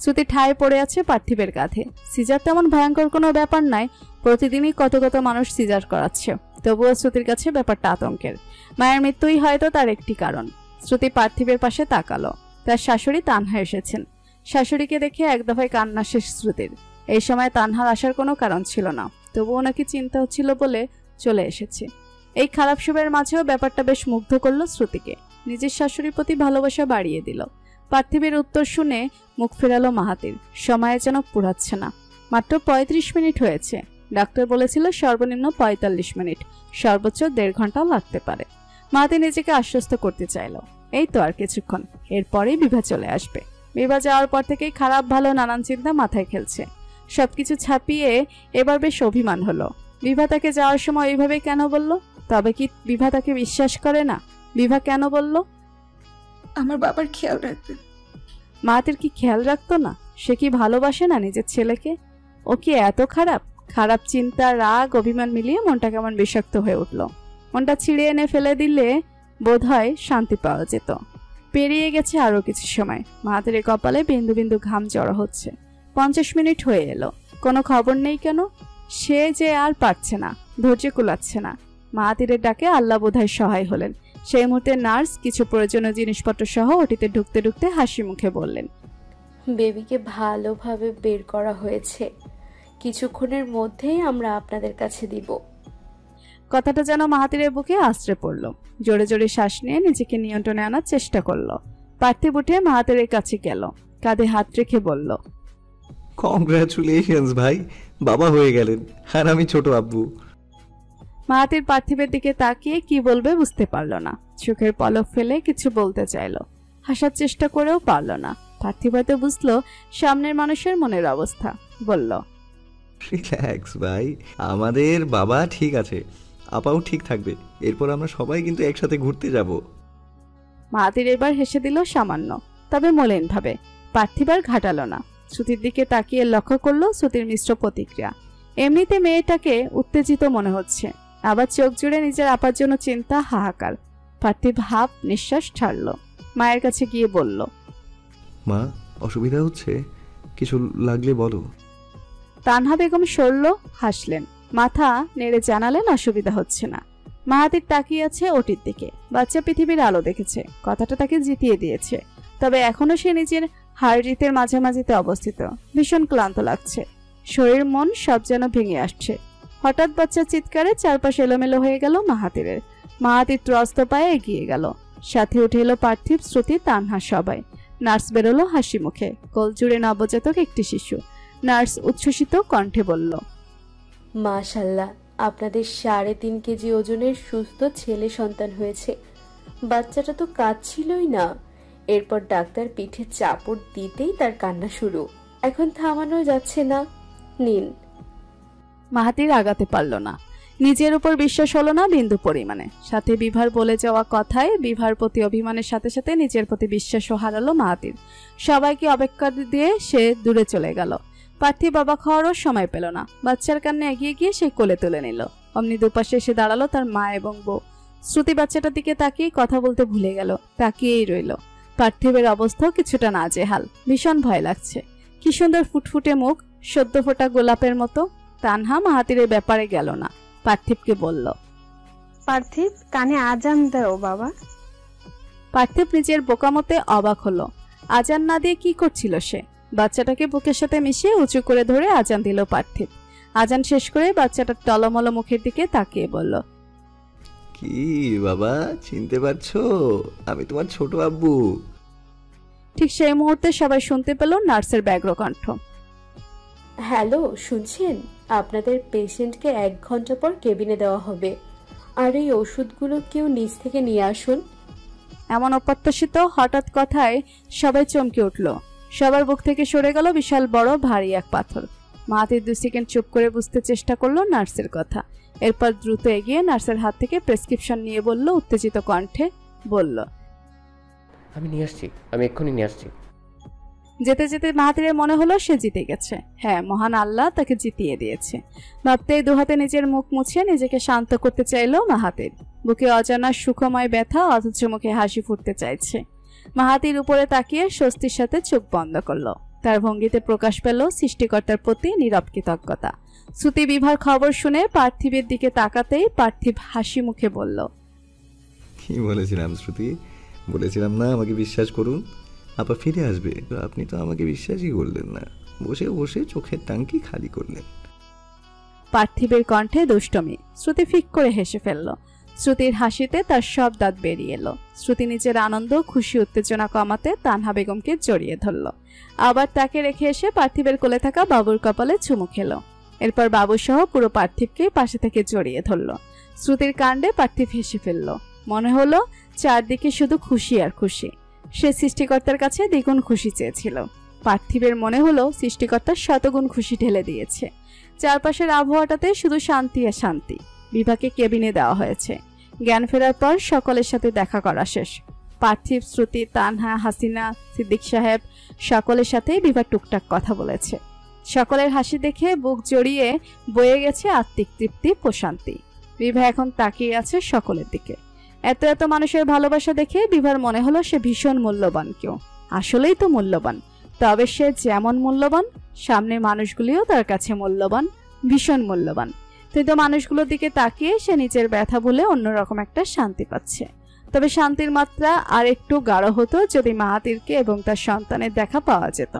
Speaker 2: শ্রুতি ঠায় পড়ে আছে পার্থিবের কাঁধে। সিজার তেমন ভয়ঙ্কর কোনো ব্যাপার নাই, প্রতিদিনই কত কত মানুষ সিজার করাচ্ছে। তবুও শ্রুতির কাছে ব্যাপারটা আতঙ্কের। মায়ের মৃত্যুই হয়তো তার একটি কারণ। শ্রুতি পার্থিবের পাশে তাকালো। তার শাশুড়ি তানহা এসেছেন। শাশুড়িকে দেখে এক দফায় কান্না শেষ শ্রুতির। এই সময় তানহার আসার কোনো কারণ ছিল না, তবুও নাকি চিন্তা হচ্ছিল বলে চলে এসেছে। এই খারাপ সময়ের মাঝেও ব্যাপারটা বেশ মুগ্ধ করলো শ্রুতিকে। নিজের শাশুড়ির প্রতি ভালোবাসা বাড়িয়ে দিল। পার্থিবের উত্তর শুনে মুখ ফেরালো মাহাতির। সময়ে যেন পুরাচ্ছে না। মাত্র 35 মিনিট হয়েছে। ডাক্তার বলেছিল সর্বনিম্ন 45 মিনিট, সর্বোচ্চ 1.5 ঘন্টা লাগতে পারে। মাহাতি নিজেকে আশ্বস্ত করতে চাইলো, এই তো আর কিছুক্ষণ, এরপরেই বিভা চলে আসবে। বিভা যাওয়ার পর থেকেই খারাপ ভালো নানান চিন্তা মাথায় খেলছে। সবকিছু ছাপিয়ে এবার বেশ অভিমান হলো। বিভা তাকে যাওয়ার সময় এইভাবে কেন বলল? তবে কি বিভা তাকে বিশ্বাস করে না? বিভা কেন বলল?
Speaker 3: আমার বাবার খেয়াল রাখবেন।
Speaker 2: মাহাতির কি খেয়াল রাখতো না? সে কি ভালোবাসে না নিজের ছেলেকে? ও কি এত খারাপ? খারাপ চিন্তা, রাগ, অভিমান মিলিয়ে মনটা কেমন বিষাক্ত হয়ে উঠল। মনটা ছিঁড়ে এনে ফেলে দিলে বোধহয় শান্তি পাওয়া যেত। পেরিয়ে গেছে আরো কিছু সময়। মাহাতির কপালে বিন্দু বিন্দু ঘাম জড়ো হচ্ছে। 50 মিনিট হয়ে এলো, কোনো খবর নেই কেন? সে যে আর পারছে না, ধৈর্য কুলাচ্ছে না। মাহাতিরের ডাকে আল্লাহ বোধহয় সহায় হলেন। সেই মুহূর্তে নার্স কিছু প্রয়োজনীয় জিনিসপত্র সহ ওটিতে ঢুকতে ঢুকতে হাসি মুখে বললেন,
Speaker 9: বেবিকে ভালোভাবে বের করা হয়েছে, কিছুক্ষণের মধ্যেই আমরা আপনাদের কাছে দিব।
Speaker 2: কথাটা যেন মাহাতিরের বুকে আশ্রে পড়ল। জোরে জোরে শ্বাস নিয়ে নিজেকে নিয়ন্ত্রণে আনার চেষ্টা করলো। পার্থিব উঠে মাহাতিরের কাছে গেল, কাঁধে হাত রেখে বলল,
Speaker 6: কংগ্রাচুলেশনস ভাই, বাবা হয়ে গেলেন, আর আমি ছোট আব্বু।
Speaker 2: মাহাতির পার্থিবের দিকে তাকিয়ে কি বলবে বুঝতে পারল না। চোখের পলক ফেলে কিছু বলতে চাইল, হাসার চেষ্টা করেও পারল না। পার্থিব হয়তো বুঝলো সামনের মানুষের মনের অবস্থা, বলল,
Speaker 6: রিল্যাক্স ভাই, আমাদের বাবা ঠিক আছে, আপাও ঠিক থাকবে, এরপর আমরা সবাই কিন্তু একসাথে ঘুরতে যাব।
Speaker 2: মাহাতির এবার হেসে দিল সামান্য, তবে মলিন ভাবে। পার্থিব আর ঘাটালো না। শ্রুতির দিকে তাকিয়ে লক্ষ্য করলো শ্রুতির মিশ্র প্রতিক্রিয়া। এমনিতে মেয়েটাকে উত্তেজিত মনে হচ্ছে, আবার চোখ জুড়ে নিজের আপার জন্য চিন্তা, হাহাকার। পার্থিব হাফ নিঃশ্বাস ছাড়ল, মায়ের কাছে গিয়ে বলল,
Speaker 6: মা, অসুবিধা হচ্ছে? কিছু লাগলে বলো।
Speaker 2: তানহা বেগম সরল, হাসলেন, মাথা নেড়ে জানালেন অসুবিধা হচ্ছে না। মাহাতির তাকিয়ে আছে ওটির দিকে। বাচ্চা পৃথিবীর আলো দেখেছে, কথাটা তাকে জিতিয়ে দিয়েছে। তবে এখনো সে নিজের হাড়জিতের মাঝামাঝিতে অবস্থিত। ভীষণ ক্লান্ত লাগছে, শরীর মন সব যেন ভেঙে আসছে। হঠাৎ বাচ্চার চিৎকারে চারপাশে এলোমেলো হয়ে গেল মাহাতিরের। মাহাতির ত্রস্ত পায়ে এগিয়ে গেল, সাথে উঠে এলো পার্থিব, শ্রুতি, তানহা সবাই। নার্স বেরোলো হাসি মুখে, কোল জুড়ে নবজাতক একটি শিশু। নার্স উচ্ছ্বসিত কণ্ঠে বলল,
Speaker 9: মাশাল্লাহ, আপনাদের 3.5 কেজি ওজনের সুস্থ ছেলে সন্তান হয়েছে। বাচ্চাটা তো কাঁদছিলই না। এরপর ডাক্তার পিঠে চাপড় দিতেই তার কান্না শুরু, এখন থামানো যাচ্ছে না। নিন।
Speaker 2: মাহাতির আগাতে পারল না। নিজের উপর বিশ্বাস হলো না বিন্দু পরিমাণে। সাথে বিভার বলে যাওয়া কথায় বিভার প্রতি অভিমানের সাথে সাথে নিজের প্রতি বিশ্বাসও হারালো মাহাতির। সবাইকে অপেক্ষা দিয়ে সে দূরে চলে গেল। পার্থিব বাবা খাওয়ারও সময় পেল না। বাচ্চার কান্না এগিয়ে গিয়ে সে কোলে তুলে নিল। অমনি দুপাশে এসে দাঁড়ালো তার মা এবং বউ। শ্রুতি বাচ্চাটার দিকে তাকিয়ে কথা বলতে ভুলে গেল, তাকিয়েই রইল। পার্থিবের অবস্থাও কিছুটা নাজেহাল, ভীষণ ভয় লাগছে। কি সুন্দর ফুটফুটে মুখ, সদ্য ফোটা গোলাপের মতো। তানহা মাহাতিরের ব্যাপারে গেল না, পার্থিবকে বলল,
Speaker 10: পার্থিব, কানে আজান দাও বাবা।
Speaker 2: পার্থিব নিজের বোকামতে অবাক হলো। আজান না দিয়ে কি করছিল সে? বাচ্চাটাকে বুকের সাথে মিশিয়ে উঁচু করে ধরে আজান দিল পার্থিব। আজান শেষ করে বাচ্চাটার টলমল মুখের দিকে তাকিয়ে বলল,
Speaker 6: কি বাবা, চিনতে পারছো? আমি তোমার ছোট আব্বু।
Speaker 2: ঠিক সেই মুহূর্তে সবাই শুনতে পেল নার্সের ব্যগ্র কণ্ঠ,
Speaker 9: হ্যালো, শুনছেন? আপনাদের পেশেন্টকে 1 ঘন্টা পর কেবিনে দেওয়া হবে, আর এই ওষুধগুলো কেউ নিচ থেকে নিয়ে আসুন।
Speaker 2: এমন অপ্রত্যাশিত হঠাৎ কথায় সবাই চমকে উঠল। সবার বুক থেকে সরে গেল বিশাল বড় ভারী এক পাথর। মাহাতির 2 সেকেন্ড চুপ করে বুঝতে চেষ্টা করলো নার্সের কথা। এরপর দ্রুত এগিয়ে নার্সের হাত থেকে প্রেসক্রিপশন নিয়ে বলল উত্তেজিত কণ্ঠে, বলল,
Speaker 7: আমি নিয়ে আসছি, আমি এক্ষুনি নিয়ে আসছি।
Speaker 2: যেতে যেতে মাহাতিরের মনে হলো সে জিতে গেছে। হ্যাঁ, মহান আল্লাহ তাকে জিতিয়ে দিয়েছে। ভাবতেই দুহাতে নিজের মুখ মুছে নিজেকে শান্ত করতে চাইল মাহাতির। বুকে অজানা সুখময় ব্যথা, অথচ মুখে হাসি ফুটতে চাইছে। মাহাতির উপরে তাকিয়ে স্বস্তির সাথে চোখ বন্ধ করলো। তার ভঙ্গিতে প্রকাশ পেল সৃষ্টিকর্তার প্রতি নীরব কৃতজ্ঞতা। শ্রুতি বিভার খবর শুনে পার্থিবের দিকে তাকাতেই পার্থিব হাসি মুখে বলল,
Speaker 6: কি বলেছিলাম শ্রুতি, বলেছিলাম না আমাকে বিশ্বাস করুন, আপা ফিরে আসবে। আপনি তো আমাকে বিশ্বাসই করলেন না, বসে বসে চোখের টাঙ্কি খালি করলেন।
Speaker 2: পার্থিবের কণ্ঠে দুষ্টমি। শ্রুতি ফিক করে হেসে ফেলল। শ্রুতির হাসিতে তার সব দাঁত বেরিয়ে এলো। শ্রুতি নিজের আনন্দ, খুশি, উত্তেজনা কমাতে তানহা বেগমকে জড়িয়ে ধরল। আবার তাকে রেখে এসে পার্থিবের কোলে থাকা বাবুর কপালে চুমু খেল। এরপর বাবু সহ পুরো পার্থিবকে পাশে থেকে জড়িয়ে ধরল। শ্রুতির কাণ্ডে পার্থিব হেসে ফেলল। মনে হলো চারদিকে শুধু খুশি আর খুশি। সে সৃষ্টিকর্তার কাছে দ্বিগুণ খুশি চেয়েছিল। পার্থিবের মনে হলো সৃষ্টিকর্তার শতগুণ খুশি ঢেলে দিয়েছে। চারপাশের আবহাওয়াটাতে শুধু শান্তি আর শান্তি। বিভাকে কেবিনে দেওয়া হয়েছে। জ্ঞান ফেরার পর সকলের সাথে দেখা করা শেষ। পার্থিব, শ্রুতি, তানহা, হাসিনা, সিদ্দিক সাহেব সকলের সাথেই বিভা টুকটাক কথা বলেছে। সকলের হাসি দেখে বুক জড়িয়ে বয়ে গেছে আত্মিক তৃপ্তি, প্রশান্তি। বিভা এখন তাকিয়ে আছে সকলের দিকে। এত এত মানুষের ভালোবাসা দেখে বিভার মনে হলো সে ভীষণ মূল্যবান কেউ। আসলেই তো মূল্যবান। তবে সে যেমন মূল্যবান, সামনে মানুষগুলিও তার কাছে মূল্যবান, ভীষণ মূল্যবান। কিন্তু মানুষগুলোর দিকে তাকিয়ে সে নিজের ব্যথা ভুলে অন্যরকম একটা শান্তি পাচ্ছে। তবে শান্তির মাত্রা আর একটু গাঢ় হতো যদি মাহাতিরকে এবং তার সন্তানের দেখা পাওয়া যেত।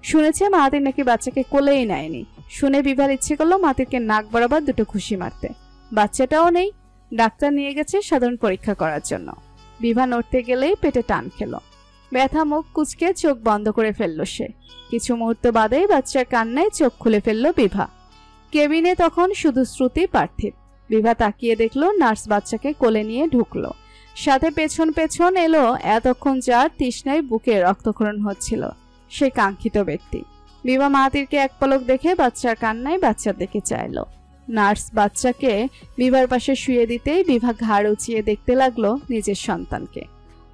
Speaker 2: শুনেছে মাহাতির নাকি বাচ্চাকে কোলেই নেয়নি। শুনে বিভার ইচ্ছে করলো মাহাতিরকে নাক বরাবর দুটো খুশি মারতে। বাচ্চাটাও নেই। ডাক্তার নিয়ে গেছে সাধারণ পরীক্ষা করার জন্য। বিভা নড়তে গেলেই পেটে টান খেলো। ব্যথা মুখ কুচকে চোখ বন্ধ করে ফেললো সে। কিছু মুহূর্ত বাদেই বাচ্চার কান্নায় চোখ খুলে ফেললো বিভা। কেবিনে তখন শুধু শ্রুতি, পার্থিব। বিভা তাকিয়ে দেখলো নার্স বাচ্চাকে কোলে নিয়ে ঢুকলো। সাথে পেছন পেছন এলো এতক্ষণ যার তৃষ্ণায় বুকে রক্তক্ষরণ হচ্ছিল, সে কাঙ্ক্ষিত ব্যক্তি। বিভা মাহাতিরকে এক পলক দেখে বাচ্চার কান্নায় বাচ্চার দিকে চাইলো। নার্স বাচ্চাকে বিভার পাশে শুয়ে দিতেই বিভা ঘাড় উঁচিয়ে দেখতে লাগলো নিজের সন্তানকে।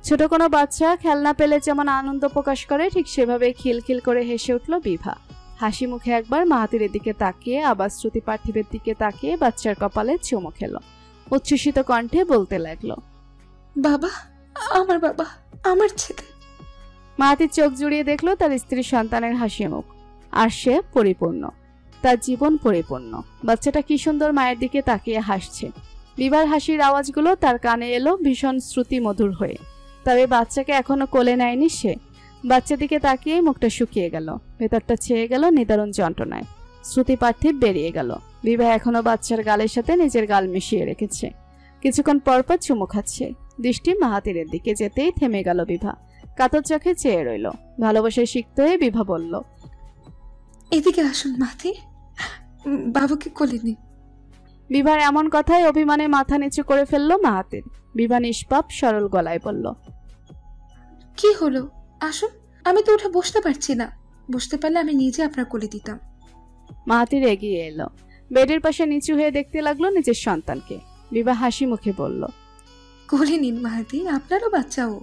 Speaker 2: ছোট কোনো বাচ্চা খেলনা পেলে যেমন আনন্দ প্রকাশ করে, ঠিক সেভাবে খিলখিল করে হেসে উঠল বিভা। হাসি মুখে একবার মাহাতিরের দিকে তাকিয়ে আবার শ্রুতি, পার্থিবের দিকে তাকিয়ে বাচ্চার কপালে চুমু খেলো। উচ্ছ্বসিত কণ্ঠে বলতে লাগলো,
Speaker 3: বাবা, আমার বাবা, আমার ছেলে।
Speaker 2: মাহাতির চোখ জুড়িয়ে দেখলো তার স্ত্রীর সন্তানের হাসি মুখ। আর সে পরিপূর্ণ, তার জীবন পরিপূর্ণ। বাচ্চাটা কি সুন্দর মায়ের দিকে তাকিয়ে হাসছে। বিভার হাসির আওয়াজগুলো তার কানে এলো ভীষণ শ্রুতি মধুর হয়ে। তবে বাচ্চাকে এখনো কোলে নেয়নি সে। বাচ্চার দিকে তাকিয়েই মুখটা শুকিয়ে গেল, ভেতরটা ছেয়ে গেল নিদারুণ যন্ত্রণায়। শ্রুতি, পার্থিব বেরিয়ে গেল। বিভা এখনো বাচ্চার গালের সাথে নিজের গাল মিশিয়ে রেখেছে। কিছুক্ষণ পরপর চুমু খাচ্ছে। দৃষ্টি মাহাতিরের দিকে যেতেই থেমে গেল বিভা। কাতর চোখে চেয়ে রইল। ভালোবাসায় সিক্ত হয়ে বিভা বলল,
Speaker 3: এদিকে আসুন মাহাতির, বাবাকে কোলে নিন।
Speaker 2: বিভার এমন কথায় অভিমানে মাথা নিচু করে ফেললো মাহাতির। বিভা নিষ্পাপ সরল গলায় বলল,
Speaker 3: কি হলো? আসুন, আমি তো উঠে বসতে পারছি না। বসতে পারলে আমি নিজে আপনার কোলে দিতাম।
Speaker 2: মাহাতির এগিয়ে এলো। বেডের পাশে নিচু হয়ে দেখতে লাগলো নিজের সন্তানকে। বিভা হাসি মুখে বলল,
Speaker 3: কোলে নিন মাহাতির, আপনারও বাচ্চাও।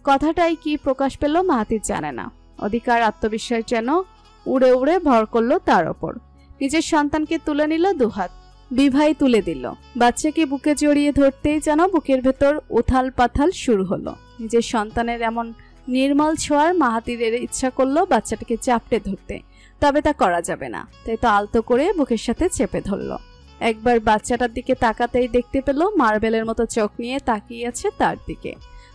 Speaker 2: কথাটাই কি প্রকাশ পেল মাহাতির জানে না। অধিকার, আত্মবিশ্বাস যেন উড়ে উড়ে ভর করলো তার ওপর। নিজের সন্তানকে তুলে নিল দুহাত। বিভাই তুলে দিল। বাচ্চাকে বুকে জড়িয়ে ধরতেই যেন বুকের ভেতর উথাল পাথাল শুরু হলো। নিজের সন্তানের এমন নির্মল ছোঁয়ার মাহাতিরের ইচ্ছা করলো বাচ্চাটাকে চাপটে ধরতে। তবে তা করা যাবে না, তাই তো আলতো করে বুকের সাথে চেপে ধরল। একবার বাচ্চাটার দিকে তাকাতেই দেখতে পেল মার্বেলের মতো চোখ নিয়ে তাকিয়ে আছে তার দিকে।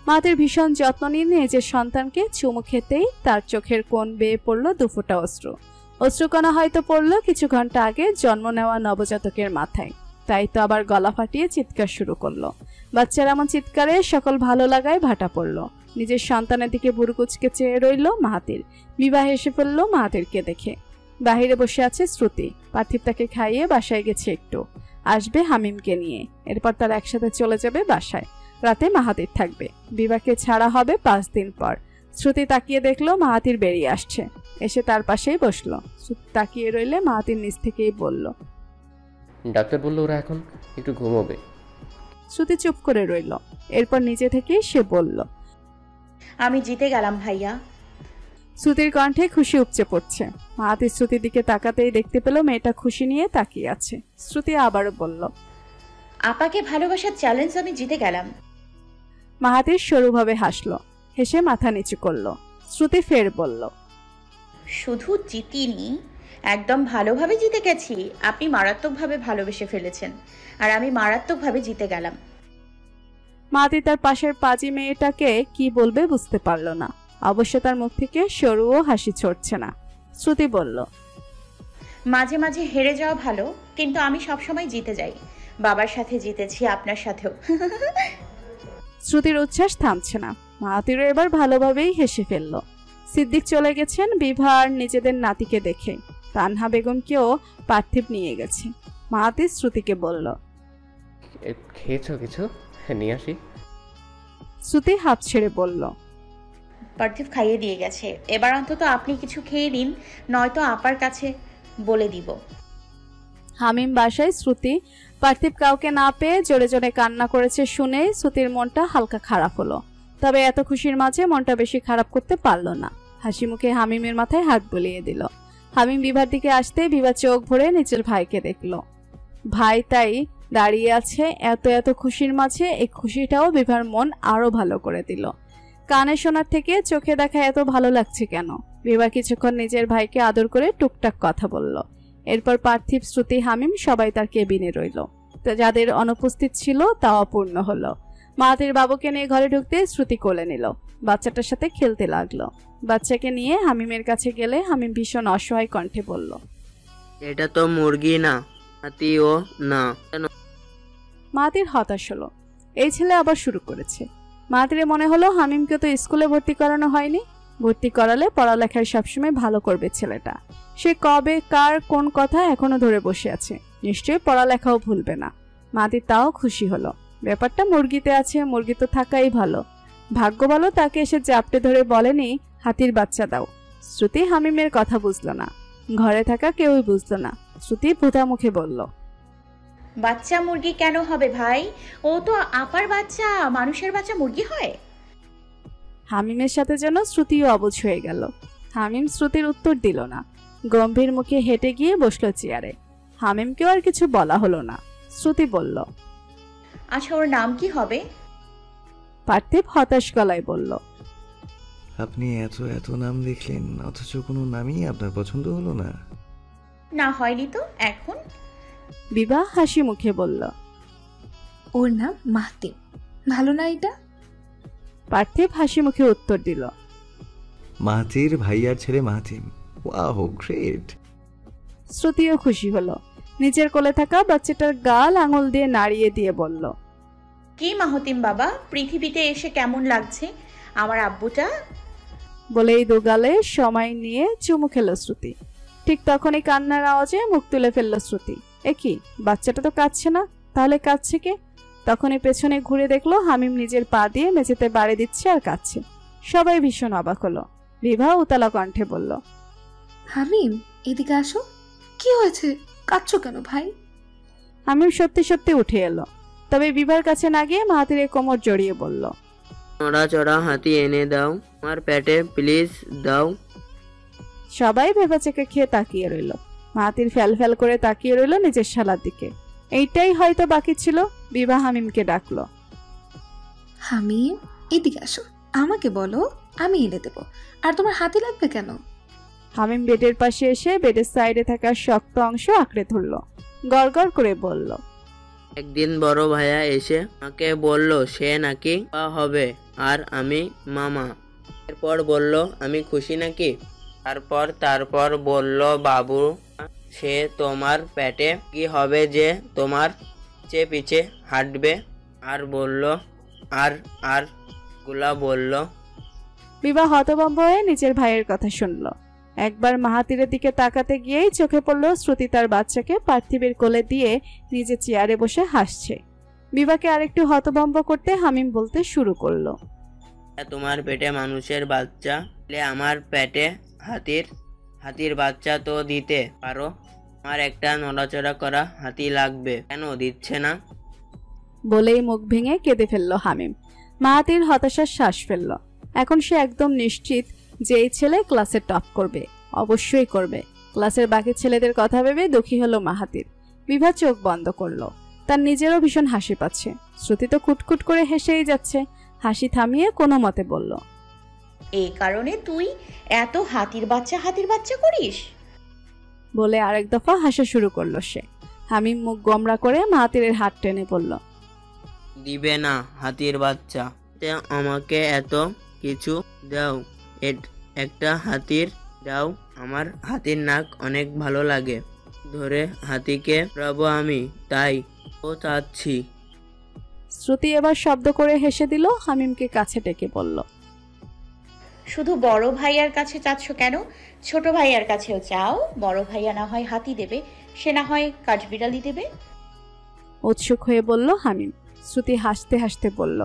Speaker 2: মাহাতির ভীষণ যত্ন নিয়ে নিজের সন্তানকে চুমু খেতেই তার চোখের কোণ বেয়ে পড়ল দুফোঁটা অশ্রু। অশ্রুকণা হয়তো পড়ল কিছু ঘন্টা আগে জন্ম নেওয়া নবজাতকের মাথায়। তাই তো আবার গলা ফাটিয়ে চিৎকার শুরু করলো। বাচ্চার এমন চিৎকারে সকল ভালো লাগায় ভাটা পড়ল। নিজের সন্তানের দিকে বুড়ো কুচকে চেয়ে রইল মাহাতির। বিবাহ এসে ফেলল মাহাতিরকে দেখে। বাহিরে বসে আছে শ্রুতি। পার্থিব তাকে খাইয়ে বাসায় গেছে, একটু আসবে হামিমকে নিয়ে। এরপর তারা একসাথে চলে যাবে বাসায়। রাতে মাহাতির থাকবে। বিবাহকে ছাড়া হবে 5 দিন পর। শ্রুতি তাকিয়ে দেখলো মাহাতির বেরিয়ে আসছে। এসে তার পাশেই বসলো। শ্রুতি তাকিয়ে রইলে মাহাতির নিজ থেকেই বলল,
Speaker 7: ডাক্তার বলল ওরা এখন একটু ঘুমোবে।
Speaker 2: শ্রুতি চুপ করে রইল। এরপর নিজে থেকেই সে বলল,
Speaker 5: আমি জিতে গেলাম ভাইয়া।
Speaker 2: শ্রুতির কণ্ঠে খুশি উপচে পড়ছে। মাহাতির শ্রুতির দিকে তাকাতেই দেখতে পেল মেয়েটা খুশি নিয়ে তাকিয়ে আছে। শ্রুতি আবারও বলল,
Speaker 5: আপাকে ভালোবাসার চ্যালেঞ্জ আমি জিতে গেলাম।
Speaker 2: মাহাতির সরুভাবে হাসলো, হেসে মাথা নিচু করলো। শ্রুতি ফের বলল,
Speaker 5: শুধু জিতিনি, একদম ভালোভাবে জিতে গেছি। আপনি মারাত্মকভাবে ভালোবেসে ফেলেছেন, আর আমি মারাত্মকভাবে জিতে গেলাম।
Speaker 2: মাহাতির তার পাশের পাজি মেয়েটাকে কি বলবে বুঝতে পারল না। অবশ্য তার মুখ থেকে সরুও হাসি ছড়ছে না। শ্রুতি বলল,
Speaker 5: মাঝে মাঝে হেরে যাওয়া ভালো, কিন্তু আমি সবসময় জিতে যাই। বাবার সাথে জিতেছি, আপনার সাথেও।
Speaker 2: শ্রুতির উচ্ছ্বাস থামছে না। মাহাতিরও এবার ভালোভাবেই হেসে ফেলল। সিদ্দিক চলে গেছেন বিভার নিজেদের নাতিকে দেখে। তানহা বেগমকেও পার্থিব নিয়ে গেছে। মাহাতির শ্রুতিকে বলল,
Speaker 7: খেয়েছো কিছু? নিয়ে আসি।
Speaker 2: শ্রুতি হাত ছেড়ে বলল।
Speaker 5: পার্থিব খাইয়ে দিয়ে গেছে, এবার অন্তত আপনি কিছু খেয়ে নিন, নয়তো আপার কাছে বলে দিব।
Speaker 2: হামিম বাসায় শ্রুতি পার্থিব কাউকে না পেয়ে জোরে জোরে কান্না করেছে শুনে শ্রুতির মনটা হালকা খারাপ হলো। তবে এত খুশির মাঝে মনটা বেশি খারাপ করতে পারল না। হাসি মুখে হামিমের মাথায় হাত বুলিয়ে দিল। হামিম বিভার দিকে আসতে বিভা চোখ ভরে নিজের ভাইকে দেখল। ভাই তাই দাঁড়িয়ে আছে। এত এত খুশির মাঝে এই খুশিটাও বিভার মন আরো ভালো করে দিল। কানে শোনার থেকে চোখে দেখা এত ভালো লাগছে কেন? বিভা কিছুক্ষণ নিজের ভাইকে আদর করে টুকটাক কথা বলল। এরপর পার্থিব, শ্রুতি, হামিম সবাই তার কেবিনে রইল। যাদের অনুপস্থিত ছিল তা অপূর্ণ হলো। মাহাতির বাবুকে নিয়ে ঘরে ঢুকতে শ্রুতি কোলে নিল, বাচ্চাটার সাথে খেলতে লাগলো। বাচ্চাকে নিয়ে হামিমের কাছে গেলে হামিম ভীষণ অসহায় কণ্ঠে বলল,
Speaker 11: এটা তো মুরগি না, হাতিও না।
Speaker 2: মাহাতির হতাশ হলো। এই ছেলে আবার শুরু করেছে। মাহাতির মনে হলো হামিমকে তো স্কুলে ভর্তি করানো হয়নি। ভর্তি করালে পড়ালেখায় সবসময় ভালো করবে ছেলেটা। সে কবে কার কোন কথা এখনো ধরে বসে আছে, নিশ্চয়ই পড়ালেখাও ভুলবে না। মাহাতির তাও খুশি হলো। ব্যাপারটা মুরগিতে আছে, মুরগি তো থাকাই ভালো। ভাগ্য ভালো তাকে এসে জাপটে ধরে বলেনি হাতির বাচ্চা দাও। শ্রুতি হামিমের কথা বুঝল না, ঘরে থাকা কেউই বুঝল না। শ্রুতি ভূতা মুখে বলল,
Speaker 5: বাচ্চা মুরগি কেন হবে ভাই? ও তো আপার বাচ্চা, মানুষের বাচ্চা মুরগি হয়?
Speaker 2: হামিমের সাথে যেন শ্রুতিও অবুঝ হয়ে গেল। হামিম শ্রুতির উত্তর দিল না, গম্ভীর মুখে হেঁটে গিয়ে বসলো চেয়ারে। হামিমকেও আর কিছু বলা হলো না। শ্রুতি বলল,
Speaker 5: আচ্ছা ওর নাম কি হবে?
Speaker 2: পার্থিব হতাশ গলায় বলল,
Speaker 6: আপনি এত এত নাম দেখলেন অথচ কোনো নামই আপনার পছন্দ হলো না?
Speaker 5: না হয়নি তো এখন।
Speaker 2: বিভা হাসি মুখে বলল,
Speaker 3: ওর নাম মাহতিম। ভালো না এটা?
Speaker 2: পার্থিব হাসি মুখে উত্তর দিল,
Speaker 6: মাহাতির ভাইয়ার ছেলে মাহাতিম। Wow, great.
Speaker 2: শ্রুতিও খুশি হলো। নিজের কোলে থাকা বাচ্চাটার গাল আঙুল দিয়ে নাড়িয়ে দিয়ে বলল,
Speaker 5: কি মাহতিম বাবা, পৃথিবীতে এসে কেমন লাগছে আমার আব্বুটা?
Speaker 2: বলেই দুগালে সময় নিয়ে চুমু খেলো শ্রুতি। ঠিক তখনই কান্নার আওয়াজে মুখ তুলে ফেললো শ্রুতি। কি, বাচ্চাটা তো কাঁদছে না, তাহলে কাঁদছে কে? তখনই পেছনে ঘুরে দেখলো হামিম নিজের পা দিয়ে মেঝেতে বাড়ি দিচ্ছে আর কাঁদছে। সবাই ভীষণ অবাক হলো। বিভা উতলা কণ্ঠে বলল,
Speaker 3: হামিম এদিকে আসো। কি হয়েছে, কাঁদছো কেন ভাই?
Speaker 2: হামিম সত্যি সত্যি উঠে এলো। তবে বিভার কাছে না গিয়ে মাহাতির কোমর জড়িয়ে বলল,
Speaker 11: নড়াচড়া হাতি এনে দাও, আমার পেটে প্লিজ দাও।
Speaker 2: সবাই ভেবাচেকে খেয়ে তাকিয়ে রইল। মাহাতির ফ্যাল ফ্যাল করে তাকিয়ে রইল নিজের শালার দিকে। এইটাই হয়তো বাকি ছিল। বিভা হামিমকে ডাকলো,
Speaker 3: হামিম এদিকে আসো, আমাকে বলো, আমি এনে দেবো। আর তোমার হাতি লাগবে কেন?
Speaker 2: হামিম বেডের পাশে এসে বেডের সাইডে থাকা শক্ত অংশ আঁকড়ে ধরল। গড়গড় করে বলল,
Speaker 11: একদিন বড় ভাইয়া এসে আমাকে বলল সে নাকি পা হবে আর আমি মামা। এরপর বলল আমি খুশি নাকি। তারপর বলল বাবু সে তোমার পেটে কি হবে যে তোমার পিছে হাঁটবে। আর বলল আর গুলা বলল।
Speaker 2: বিভা হতভম্ব হয়ে নিজের ভাইয়ের কথা শুনল। একবার মাহাতিরের দিকে তাকাতে গিয়েই চোখে পড়ল শ্রুতি তার বাচ্চাকে পার্থিবের কোলে দিয়ে নিজে চেয়ারে বসে হাসছে। বিভাকে আরেকটু হতভম্ব করতে হামিম বলতে শুরু করলো,
Speaker 11: তোমার পেটে মানুষের বাচ্চা, আমার পেটে হাতির বাচ্চা তো দিতে পারো। আমার একটা নড়াচড়া করা হাতি লাগবে, কেন দিচ্ছে না?
Speaker 2: বলেই মুখ ভেঙে কেঁদে ফেললো হামিম। মাহাতির হতাশার শ্বাস ফেলল। এখন সে একদম নিশ্চিত যে এই ছেলে ক্লাসে টপ করবে, অবশ্যই করবে। ক্লাসের বাকি ছেলেদের কথা ভেবে দুঃখী হলো মাহাতির। বিভা চোখ বন্ধ করলো। তার নিজেরও ভীষণ হাসি পাচ্ছে। শ্রুতি তো কুটকুট করে হেসেই যাচ্ছে। হাসি থামিয়ে কোনো মতে বলল,
Speaker 5: এই কারণে তুই এত হাতির বাচ্চা করিস?
Speaker 2: বলে আরেক দফা হাসা শুরু করলো সে। হামিম মুখ গোমরা করে মাহাতিরের হাত টেনে পড়ল,
Speaker 11: দিবে না হাতির বাচ্চা, আমাকে এত কিছু দাও, একটা হাতির দাও। আমার হাতির নাক অনেক ভালো লাগে, ধরে হাতিকে রাবো আমি, তাই ও চাচ্ছি।
Speaker 2: শ্রুতি এবার শব্দ করে হেসে দিল। হামিমকে কাছে ডেকে বলল,
Speaker 5: শুধু বড় ভাইয়ার কাছে চাচ্ছ কেন? ছোট ভাইয়ার কাছেও চাও। বড় ভাইয়া না হয় হাতি দেবে, সে না হয় কাঠবিড়ালি দেবে।
Speaker 2: উৎসুক হয়ে বলল হামিম। শ্রুতি হাসতে হাসতে বলল।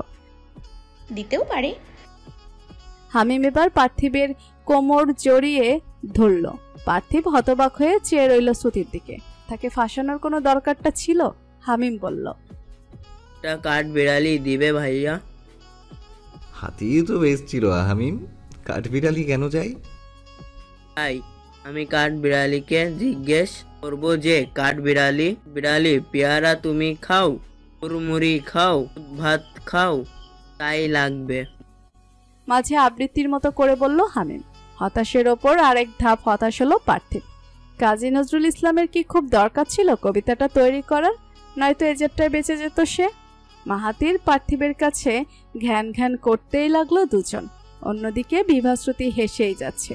Speaker 5: দিতেও পারে।
Speaker 2: হামিম এবার পার্থিবের কোমর জড়িয়ে ধরল। পার্থিব হতবাক হয়ে চেয়ে রইল শ্রুতির দিকে। তাকে ফাঁসানোর কোনো দরকারটা ছিল? হামিম বলল,
Speaker 11: একটা কাঠবিড়ালি দিবে ভাইয়া?
Speaker 6: হাতি তো বেশ ছিল হামিম, কাঠবিড়ালি কেন চাই?
Speaker 11: তাই আমি কাঠবিড়ালিকে জিজ্ঞেস করবো যে কাঠবিড়ালি বিড়ালি পেয়ারা তুমি খাও, মুড়ি খাও, ভাত খাও, তাই লাগবে।
Speaker 2: মাঝে আবৃত্তির মতো করে বলল হামিম। হতাশের ওপর আরেক ধাপ হতাশ হলো পার্থিব। কাজী নজরুল ইসলামের কি খুব দরকার ছিল কবিতাটা তৈরি করার? নয়তো এজেটটায় বেঁচে যেত সে। মাহাতির পার্থিবের কাছে ঘ্যান ঘ্যান করতেই লাগলো দুজন। অন্যদিকে বিভা শ্রুতি হেসেই যাচ্ছে।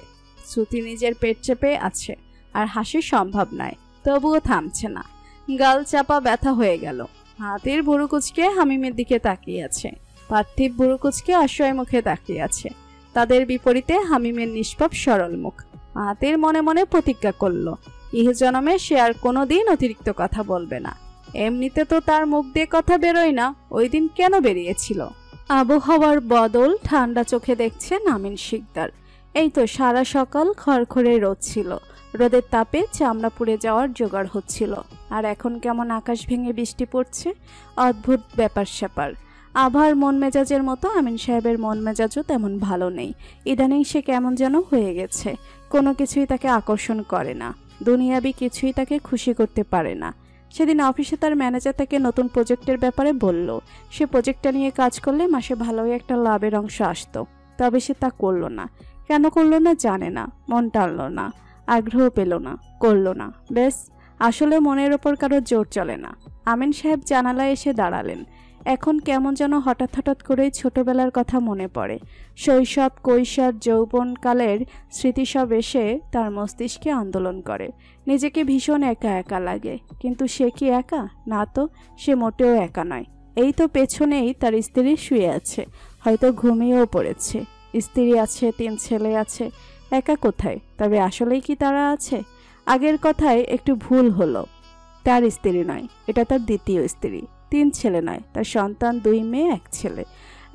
Speaker 2: শ্রুতি নিজের পেট চেপে আছে, আর হাসি সম্ভব নয়, তবুও থামছে না। গাল চাপা ব্যথা হয়ে গেল। মাহাতির ভুরু কুচকে হামিমের দিকে তাকিয়ে আছে। পার্থিব ভুরু কুচকে অসহায় মুখে তাকিয়ে আছে। তাদের বিপরীতে হামিমের নিষ্পাপ সরল মুখ। মাহাতির মনে মনে প্রতিজ্ঞা করল, ইহজনমে সে আর কোনোদিন অতিরিক্ত কথা বলবে না। এমনিতে তো তার মুখ দিয়ে কথা বেরোয় না, ওই দিন কেন বেরিয়েছিল? আবহাওয়ার বদল ঠান্ডা চোখে দেখছেন আমিন শিকদার। এই তো সারা সকাল খড়খড়ে রোদ ছিল, রোদের তাপে চামড়া পুড়ে যাওয়ার জোগাড় হচ্ছিল, আর এখন কেমন আকাশ ভেঙে বৃষ্টি পড়ছে। অদ্ভুত ব্যাপার স্যাপার। আভার মন মেজাজের মতো আমিন সাহেবের মন মেজাজও তেমন ভালো নেই। ইদানিং সে কেমন যেন হয়ে গেছে। কোনো কিছুই তাকে আকর্ষণ করে না, দুনিয়াবি কিছুই তাকে খুশি করতে পারে না। সেদিন অফিসে তার ম্যানেজার তাকে নতুন প্রজেক্টের ব্যাপারে বলল, সে প্রজেক্টটা নিয়ে কাজ করলে মাসে ভালোই একটা লাভের অংশ আসতো। তবে সে তা করলো না। কেন করলো না জানে না, মন টানল না, আগ্রহ পেল না, করলো না। বেশ, আসলে মনের ওপর কারো জোর চলে না। আমিন সাহেব জানালায় এসে দাঁড়ালেন। এখন কেমন যেন হঠাৎ হঠাৎ করেই ছোটবেলার কথা মনে পড়ে। শৈশব, কৈশোর, যৌবনকালের স্মৃতি সব এসে তার মস্তিষ্কে আন্দোলন করে। নিজেকে ভীষণ একা একা লাগে। কিন্তু সে কি একা? না তো, সে মোটেও একা নয়। এই তো পেছনেই তার স্ত্রী শুয়ে আছে, হয়তো ঘুমিয়েও পড়েছে। স্ত্রী আছে, 3 ছেলে আছে। একা কোথায়? তবে আসলেই কি তারা আছে? আগের কথায় একটু ভুল হলো। তার স্ত্রী নয়, এটা তার দ্বিতীয় স্ত্রী। 3 ছেলে নয়, তার সন্তান 2 মেয়ে 1 ছেলে।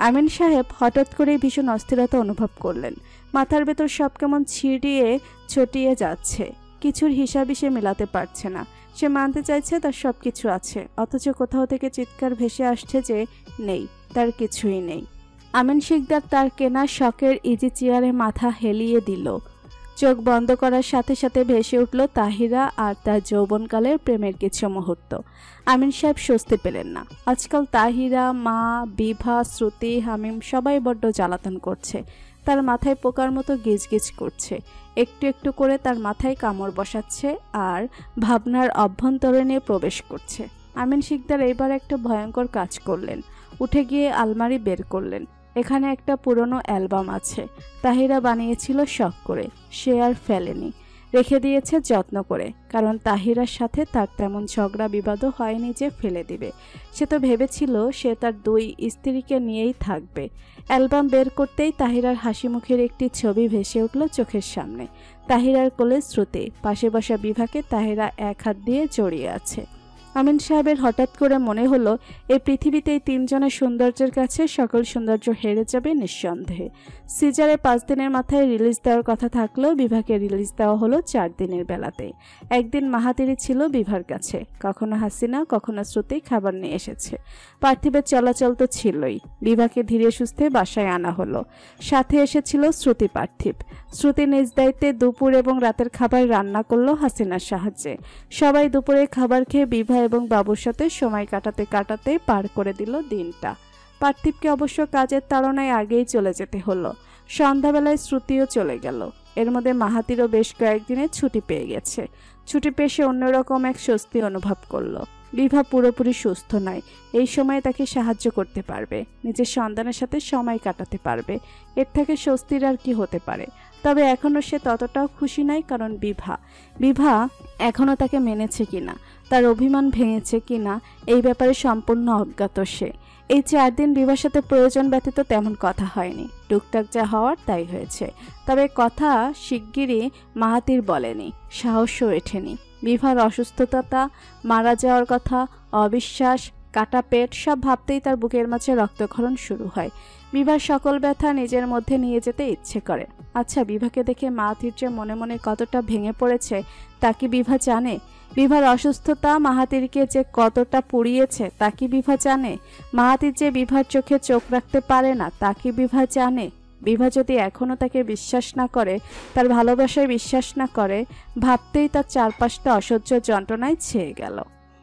Speaker 2: আমিন সাহেব হঠাৎ করে ভীষণ অস্থিরতা অনুভব করলেন। মাথার ভেতর সব কেমন ছিড়িয়ে ছটিয়ে যাচ্ছে। কিছুর হিসাবই সে মেলাতে পারছে না। সে মানতে চাইছে তার সব কিছু আছে, অথচ কোথাও থেকে চিৎকার ভেসে আসছে যে নেই, তার কিছুই নেই। আমিন শিকদার তার কেনা শখের ইজি চেয়ারে মাথা হেলিয়ে দিল। চোখ বন্ধ করার সাথে সাথে ভেসে উঠল তাহিরা আর তার যৌবনকালের প্রেমের কিছু মুহূর্ত। আমিন সাহেব স্বস্তি পেলেন না। আজকাল তাহিরা, মা, বিভা, শ্রুতি, হামিম সবাই বড্ড জ্বালাতন করছে। তার মাথায় পোকার মতো গিজগিজ করছে। একটু একটু করে তার মাথায় কামড় বসাচ্ছে আর ভাবনার অভ্যন্তরণে প্রবেশ করছে। আমিন শিকদার এইবার একটা ভয়ঙ্কর কাজ করলেন। উঠে গিয়ে আলমারি বের করলেন। এখানে একটা পুরনো অ্যালবাম আছে। তাহিরা বানিয়েছিল শখ করে, সে আর ফেলেনি, রেখে দিয়েছে যত্ন করে। কারণ তাহিরার সাথে তার তেমন ঝগড়া বিবাদও হয়নি যে ফেলে দিবে। সে তো ভেবেছিল সে তার 2 স্ত্রীকে নিয়েই থাকবে। অ্যালবাম বের করতেই তাহিরার হাসি মুখের একটি ছবি ভেসে উঠল চোখের সামনে। তাহিরার কোলে শ্রুতি, পাশে বসা বিভাকে তাহিরা 1 হাত দিয়ে জড়িয়ে আছে। আমিন সাহেবের হঠাৎ করে মনে হলো এই পৃথিবীতে এই 3 জনের সৌন্দর্যের কাছে সকল সৌন্দর্য হেরে যাবে নিঃসন্দেহে। সিজারে 5 দিনের মাথায় রিলিজ দেওয়ার কথা থাকলেও বিভাকে রিলিজ দেওয়া হলো 4 দিনের বেলাতেই। একদিন মাহাতিরি ছিল বিভার কাছে, কখনো হাসিনা, কখনো শ্রুতি খাবার নিয়ে এসেছে। পার্থিবের চলাচল তো ছিলই। বিভাকে ধীরে সুস্থে বাসায় আনা হলো। সাথে এসেছিল শ্রুতি পার্থিব। শ্রুতি নিজ দায়িত্বে দুপুর এবং রাতের খাবার রান্না করলো হাসিনার সাহায্যে। সবাই দুপুরে খাবার খেয়ে বিভা এবং বাবুর সাথে সময় কাটাতে কাটাতে পার করে দিল দিনটা। পার্থিবকে অবশ্য কাজের তাড়নায় আগেই চলে যেতে হলো। সন্ধ্যাবেলায় শ্রুতিও চলে গেল। এর মধ্যে মাহাতিরও বেশ কয়েকদিনের ছুটি পেয়ে গেছে। ছুটি পেয়ে সে অন্যরকম এক স্বস্তি অনুভব করলো। বিভা পুরোপুরি সুস্থ নয়। এই সময়ে তাকে সাহায্য করতে পারবে, নিজের সন্তানের সাথে সময় কাটাতে পারবে। এর থেকে স্বস্তির আর কি হতে পারে? তবে এখনও সে ততটাও খুশি নয়, কারণ বিভা এখনও তাকে মেনেছে কিনা, তার অভিমান ভেঙেছে কিনা এই ব্যাপারে সম্পূর্ণ অজ্ঞাত সে। এই 4 দিন বিভার সাথে প্রয়োজন ব্যতীত তেমন কথা হয়নি। টুকটাক যা হওয়ার তাই হয়েছে। তবে কথা শিগগিরই মাহাতির বলেনি, সাহসও ওঠেনি। বিভার অসুস্থতা, মারা যাওয়ার কথা, অবিশ্বাস, কাটা পেট সব ভাবতেই তার বুকের মাঝে রক্তক্ষরণ শুরু হয়। বিভার সকল ব্যথা নিজের মধ্যে নিয়ে যেতে ইচ্ছে করে। আচ্ছা, বিভাকে দেখে মাহাতির যে মনে মনে কতটা ভেঙে পড়েছে তা কি বিভা জানে? বিভার অসুস্থতা মাহাতিরকে যে কতটা পুড়িয়েছে তা কি বিভা জানে? মাহাতির যে বিভার চোখে চোখ রাখতে পারে না তা কি বিভা জানে? বিভা যদি এখনো তাকে বিশ্বাস না করে, তার ভালোবাসায় বিশ্বাস না করে, ভাবতেই তার চারপাশটা অসহ্য যন্ত্রণায় ছেয়ে গেল।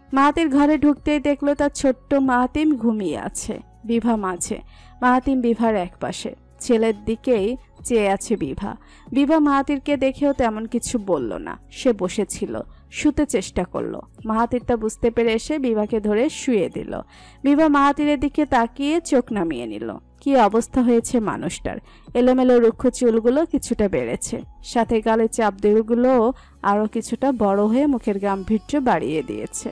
Speaker 2: মাহাতির ঘরে ঢুকতেই দেখলো তার ছোট্ট মাহাতিম ঘুমিয়ে আছে, বিভা মাঝে। মাহাতিম বিভার এক পাশে, ছেলের দিকেই চেয়ে আছে বিভা। বিভা মাহাতিরকে দেখেও তেমন কিছু বলল না, সে বসেছিল, শুতে চেষ্টা করলো। মাহাতির তা বুঝতে পেরে এসে বিভাকে ধরে শুয়ে দিল। বিভা মাহাতিরের দিকে তাকিয়ে চোখ নামিয়ে নিল। কি অবস্থা হয়েছে মানুষটার! এলোমেলো রুক্ষ চুলগুলো কিছুটা বেড়েছে, সাথে গালে চাপ দেহগুলোও আরো কিছুটা বড় হয়ে মুখের গাম্ভীর্য বাড়িয়ে দিয়েছে।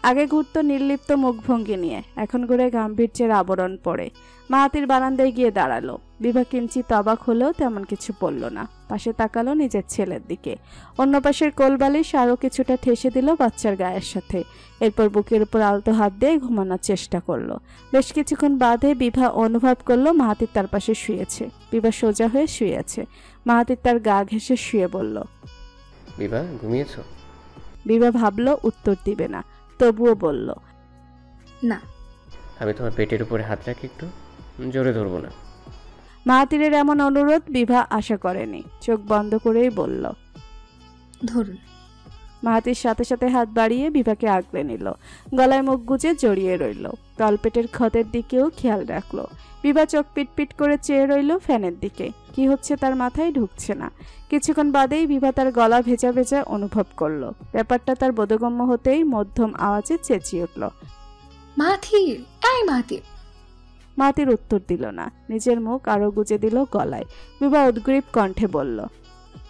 Speaker 2: আগে ঘুরতো নির্লিপ্ত মুখভঙ্গি নিয়ে, এখন ঘুরে গাম্ভীর্যের আবরণ পড়ে। মাহাতির বারান্দায় গিয়ে দাঁড়ালো। বিভা কিঞ্চিত অবাক হলেও তেমন কিছু বলল না, পাশে তাকালো নিজের ছেলের দিকে। অন্য পাশের কোলবালিশ আরো কিছুটা ঠেসে দিল বাচ্চার গায়ের সাথে। এরপর বুকের উপর আলতো হাত দিয়ে ঘুমানোর চেষ্টা করলো। বেশ কিছুক্ষণ বাদে বিভা অনুভব করলো মাহাতির তার পাশে শুয়েছে। বিভা সোজা হয়ে শুয়ে আছে। মাহাতির তার গা ঘেঁষে শুয়ে বলল,
Speaker 7: বিভা ঘুমিয়েছ?
Speaker 2: বিভা ভাবলো উত্তর দিবে না, তবুও বলল,
Speaker 3: না।
Speaker 7: আমি তোমার পেটের উপরে হাত রাখি, একটু জোরে ধরবো না।
Speaker 2: মাহাতিরের এমন অনুরোধ বিভা আশা করেনি, চোখ বন্ধ করেই বলল,
Speaker 3: ধরুন।
Speaker 2: মাহাতির সাথে সাথে হাত বাড়িয়ে বিভাকে আগলে নিল, গলায় মুখ গুজে জড়িয়ে রইল। তলপেটের ক্ষতের দিকেও খেয়াল রাখলো। বিভা চোখ পিটপিট করে চেয়ে রইল ফ্যানের দিকে। কি হচ্ছে তার মাথায় ঢুকছে না। কিছুক্ষণ বাদেই বিভা তার গলা ভেজা ভেজা অনুভব করলো। ব্যাপারটা তার বোধগম্য হতেই মধ্যম আওয়াজে চেঁচিয়ে উঠল,
Speaker 3: মাহাতির, এই মাহাতির।
Speaker 2: মাহাতির উত্তর দিল না, নিজের মুখ আরো গুজে দিল গলায়। বিভা উদ্গ্রীব কণ্ঠে বলল,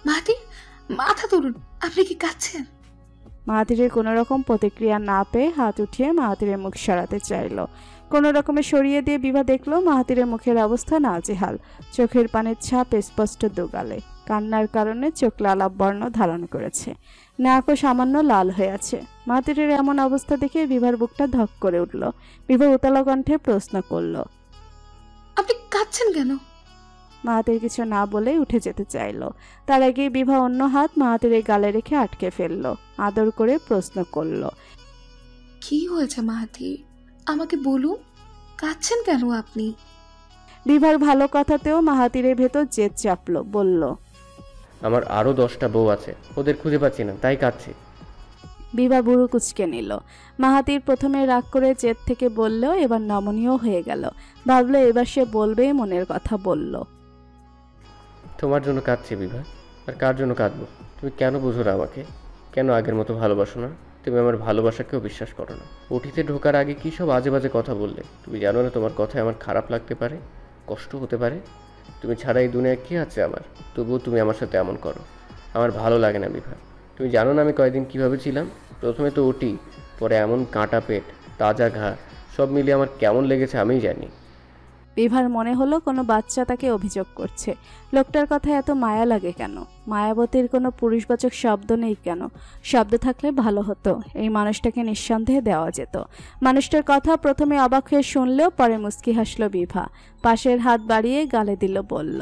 Speaker 3: মাহাতির, মাথা তুলুন, আপনি কি কাঁদছেন?
Speaker 2: মাহাতিরের কোনো রকম প্রতিক্রিয়া না পেয়ে হাত উঠিয়ে মাহাতিরের মুখ সরাতে চাইল। কোনো রকমে সরিয়ে দিয়ে বিভা দেখলো মাহাতিরের মুখের অবস্থা নাজেহাল। চোখের পানির ছাপ স্পষ্ট দুগালে। কান্নার কারণে চোখ লালাভ বর্ণ ধারণ করেছে, নাকও সামান্য লাল হয়ে আছে। মাহাতিরের এমন অবস্থা দেখে বিভার বুকটা ধক করে উঠল। বিভা উতলা কণ্ঠে প্রশ্ন করল,
Speaker 3: আপনি কাঁদছেন কেন?
Speaker 2: মাহাতির কিছু না বলে উঠে যেতে চাইল। তার আগে বিভা অন্য হাত মাহাতিরের গালে রেখে আটকে ফেলল। আদর করে প্রশ্ন করল,
Speaker 3: কি হয়েছে মাহাতির? আমাকে বলুন, কাঁদছেন কেন আপনি?
Speaker 2: বিভার ভালো কথাতেও মাহাতিরের ভেতর জেদ চাপলো, বলল,
Speaker 7: আমার আরো 10টা বউ আছে, ওদের খুঁজে পাচ্ছি না, তাই কাঁদছি।
Speaker 2: বিভা বুড়ো কুচকে নিল। মাহাতির প্রথমে রাগ করে জেদ থেকে বললেও এবার নমনীয় হয়ে গেল। ভাবলো এবার সে বলবে, মনের কথা বলল,
Speaker 7: তোমার জন্য কাঁদছি বিভা, আর কার জন্য কাঁদবো? তুমি কেন বুঝো না আমাকে? কেন আগের মতো ভালোবাসো না? তুমি আমার ভালোবাসাকেও বিশ্বাস করো না। ওটিতে ঢোকার আগে কী সব আজে বাজে কথা বললে। তুমি জানো না তোমার কথায় আমার খারাপ লাগতে পারে, কষ্ট হতে পারে। তুমি ছাড়া এই দুনিয়ায় কী আছে আমার? তবুও তুমি আমার সাথে এমন করো, আমার ভালো লাগে না বিভা। তুমি জানো না আমি কয়েকদিন কীভাবে ছিলাম? প্রথমে তো ওটি, পরে এমন কাঁটা পেট, তাজা ঘা, সব মিলিয়ে আমার কেমন লেগেছে আমিই জানি।
Speaker 2: বিভার মনে হলো কোনো বাচ্চা তাকে অভিযোগ করছে। লোকটার কথা এত মায়া লাগে কেন? মায়াবতীর কোনো পুরুষবাচক শব্দ নেই কেন? শব্দ থাকলে ভালো হতো, এই মানুষটাকে নিঃসন্দেহে দেওয়া যেত। মানুষটার কথা প্রথমে অবাক হয়ে শুনলেও পরে মুচকি হাসল বিভা। পাশের হাত বাড়িয়ে গালে দিল, বলল,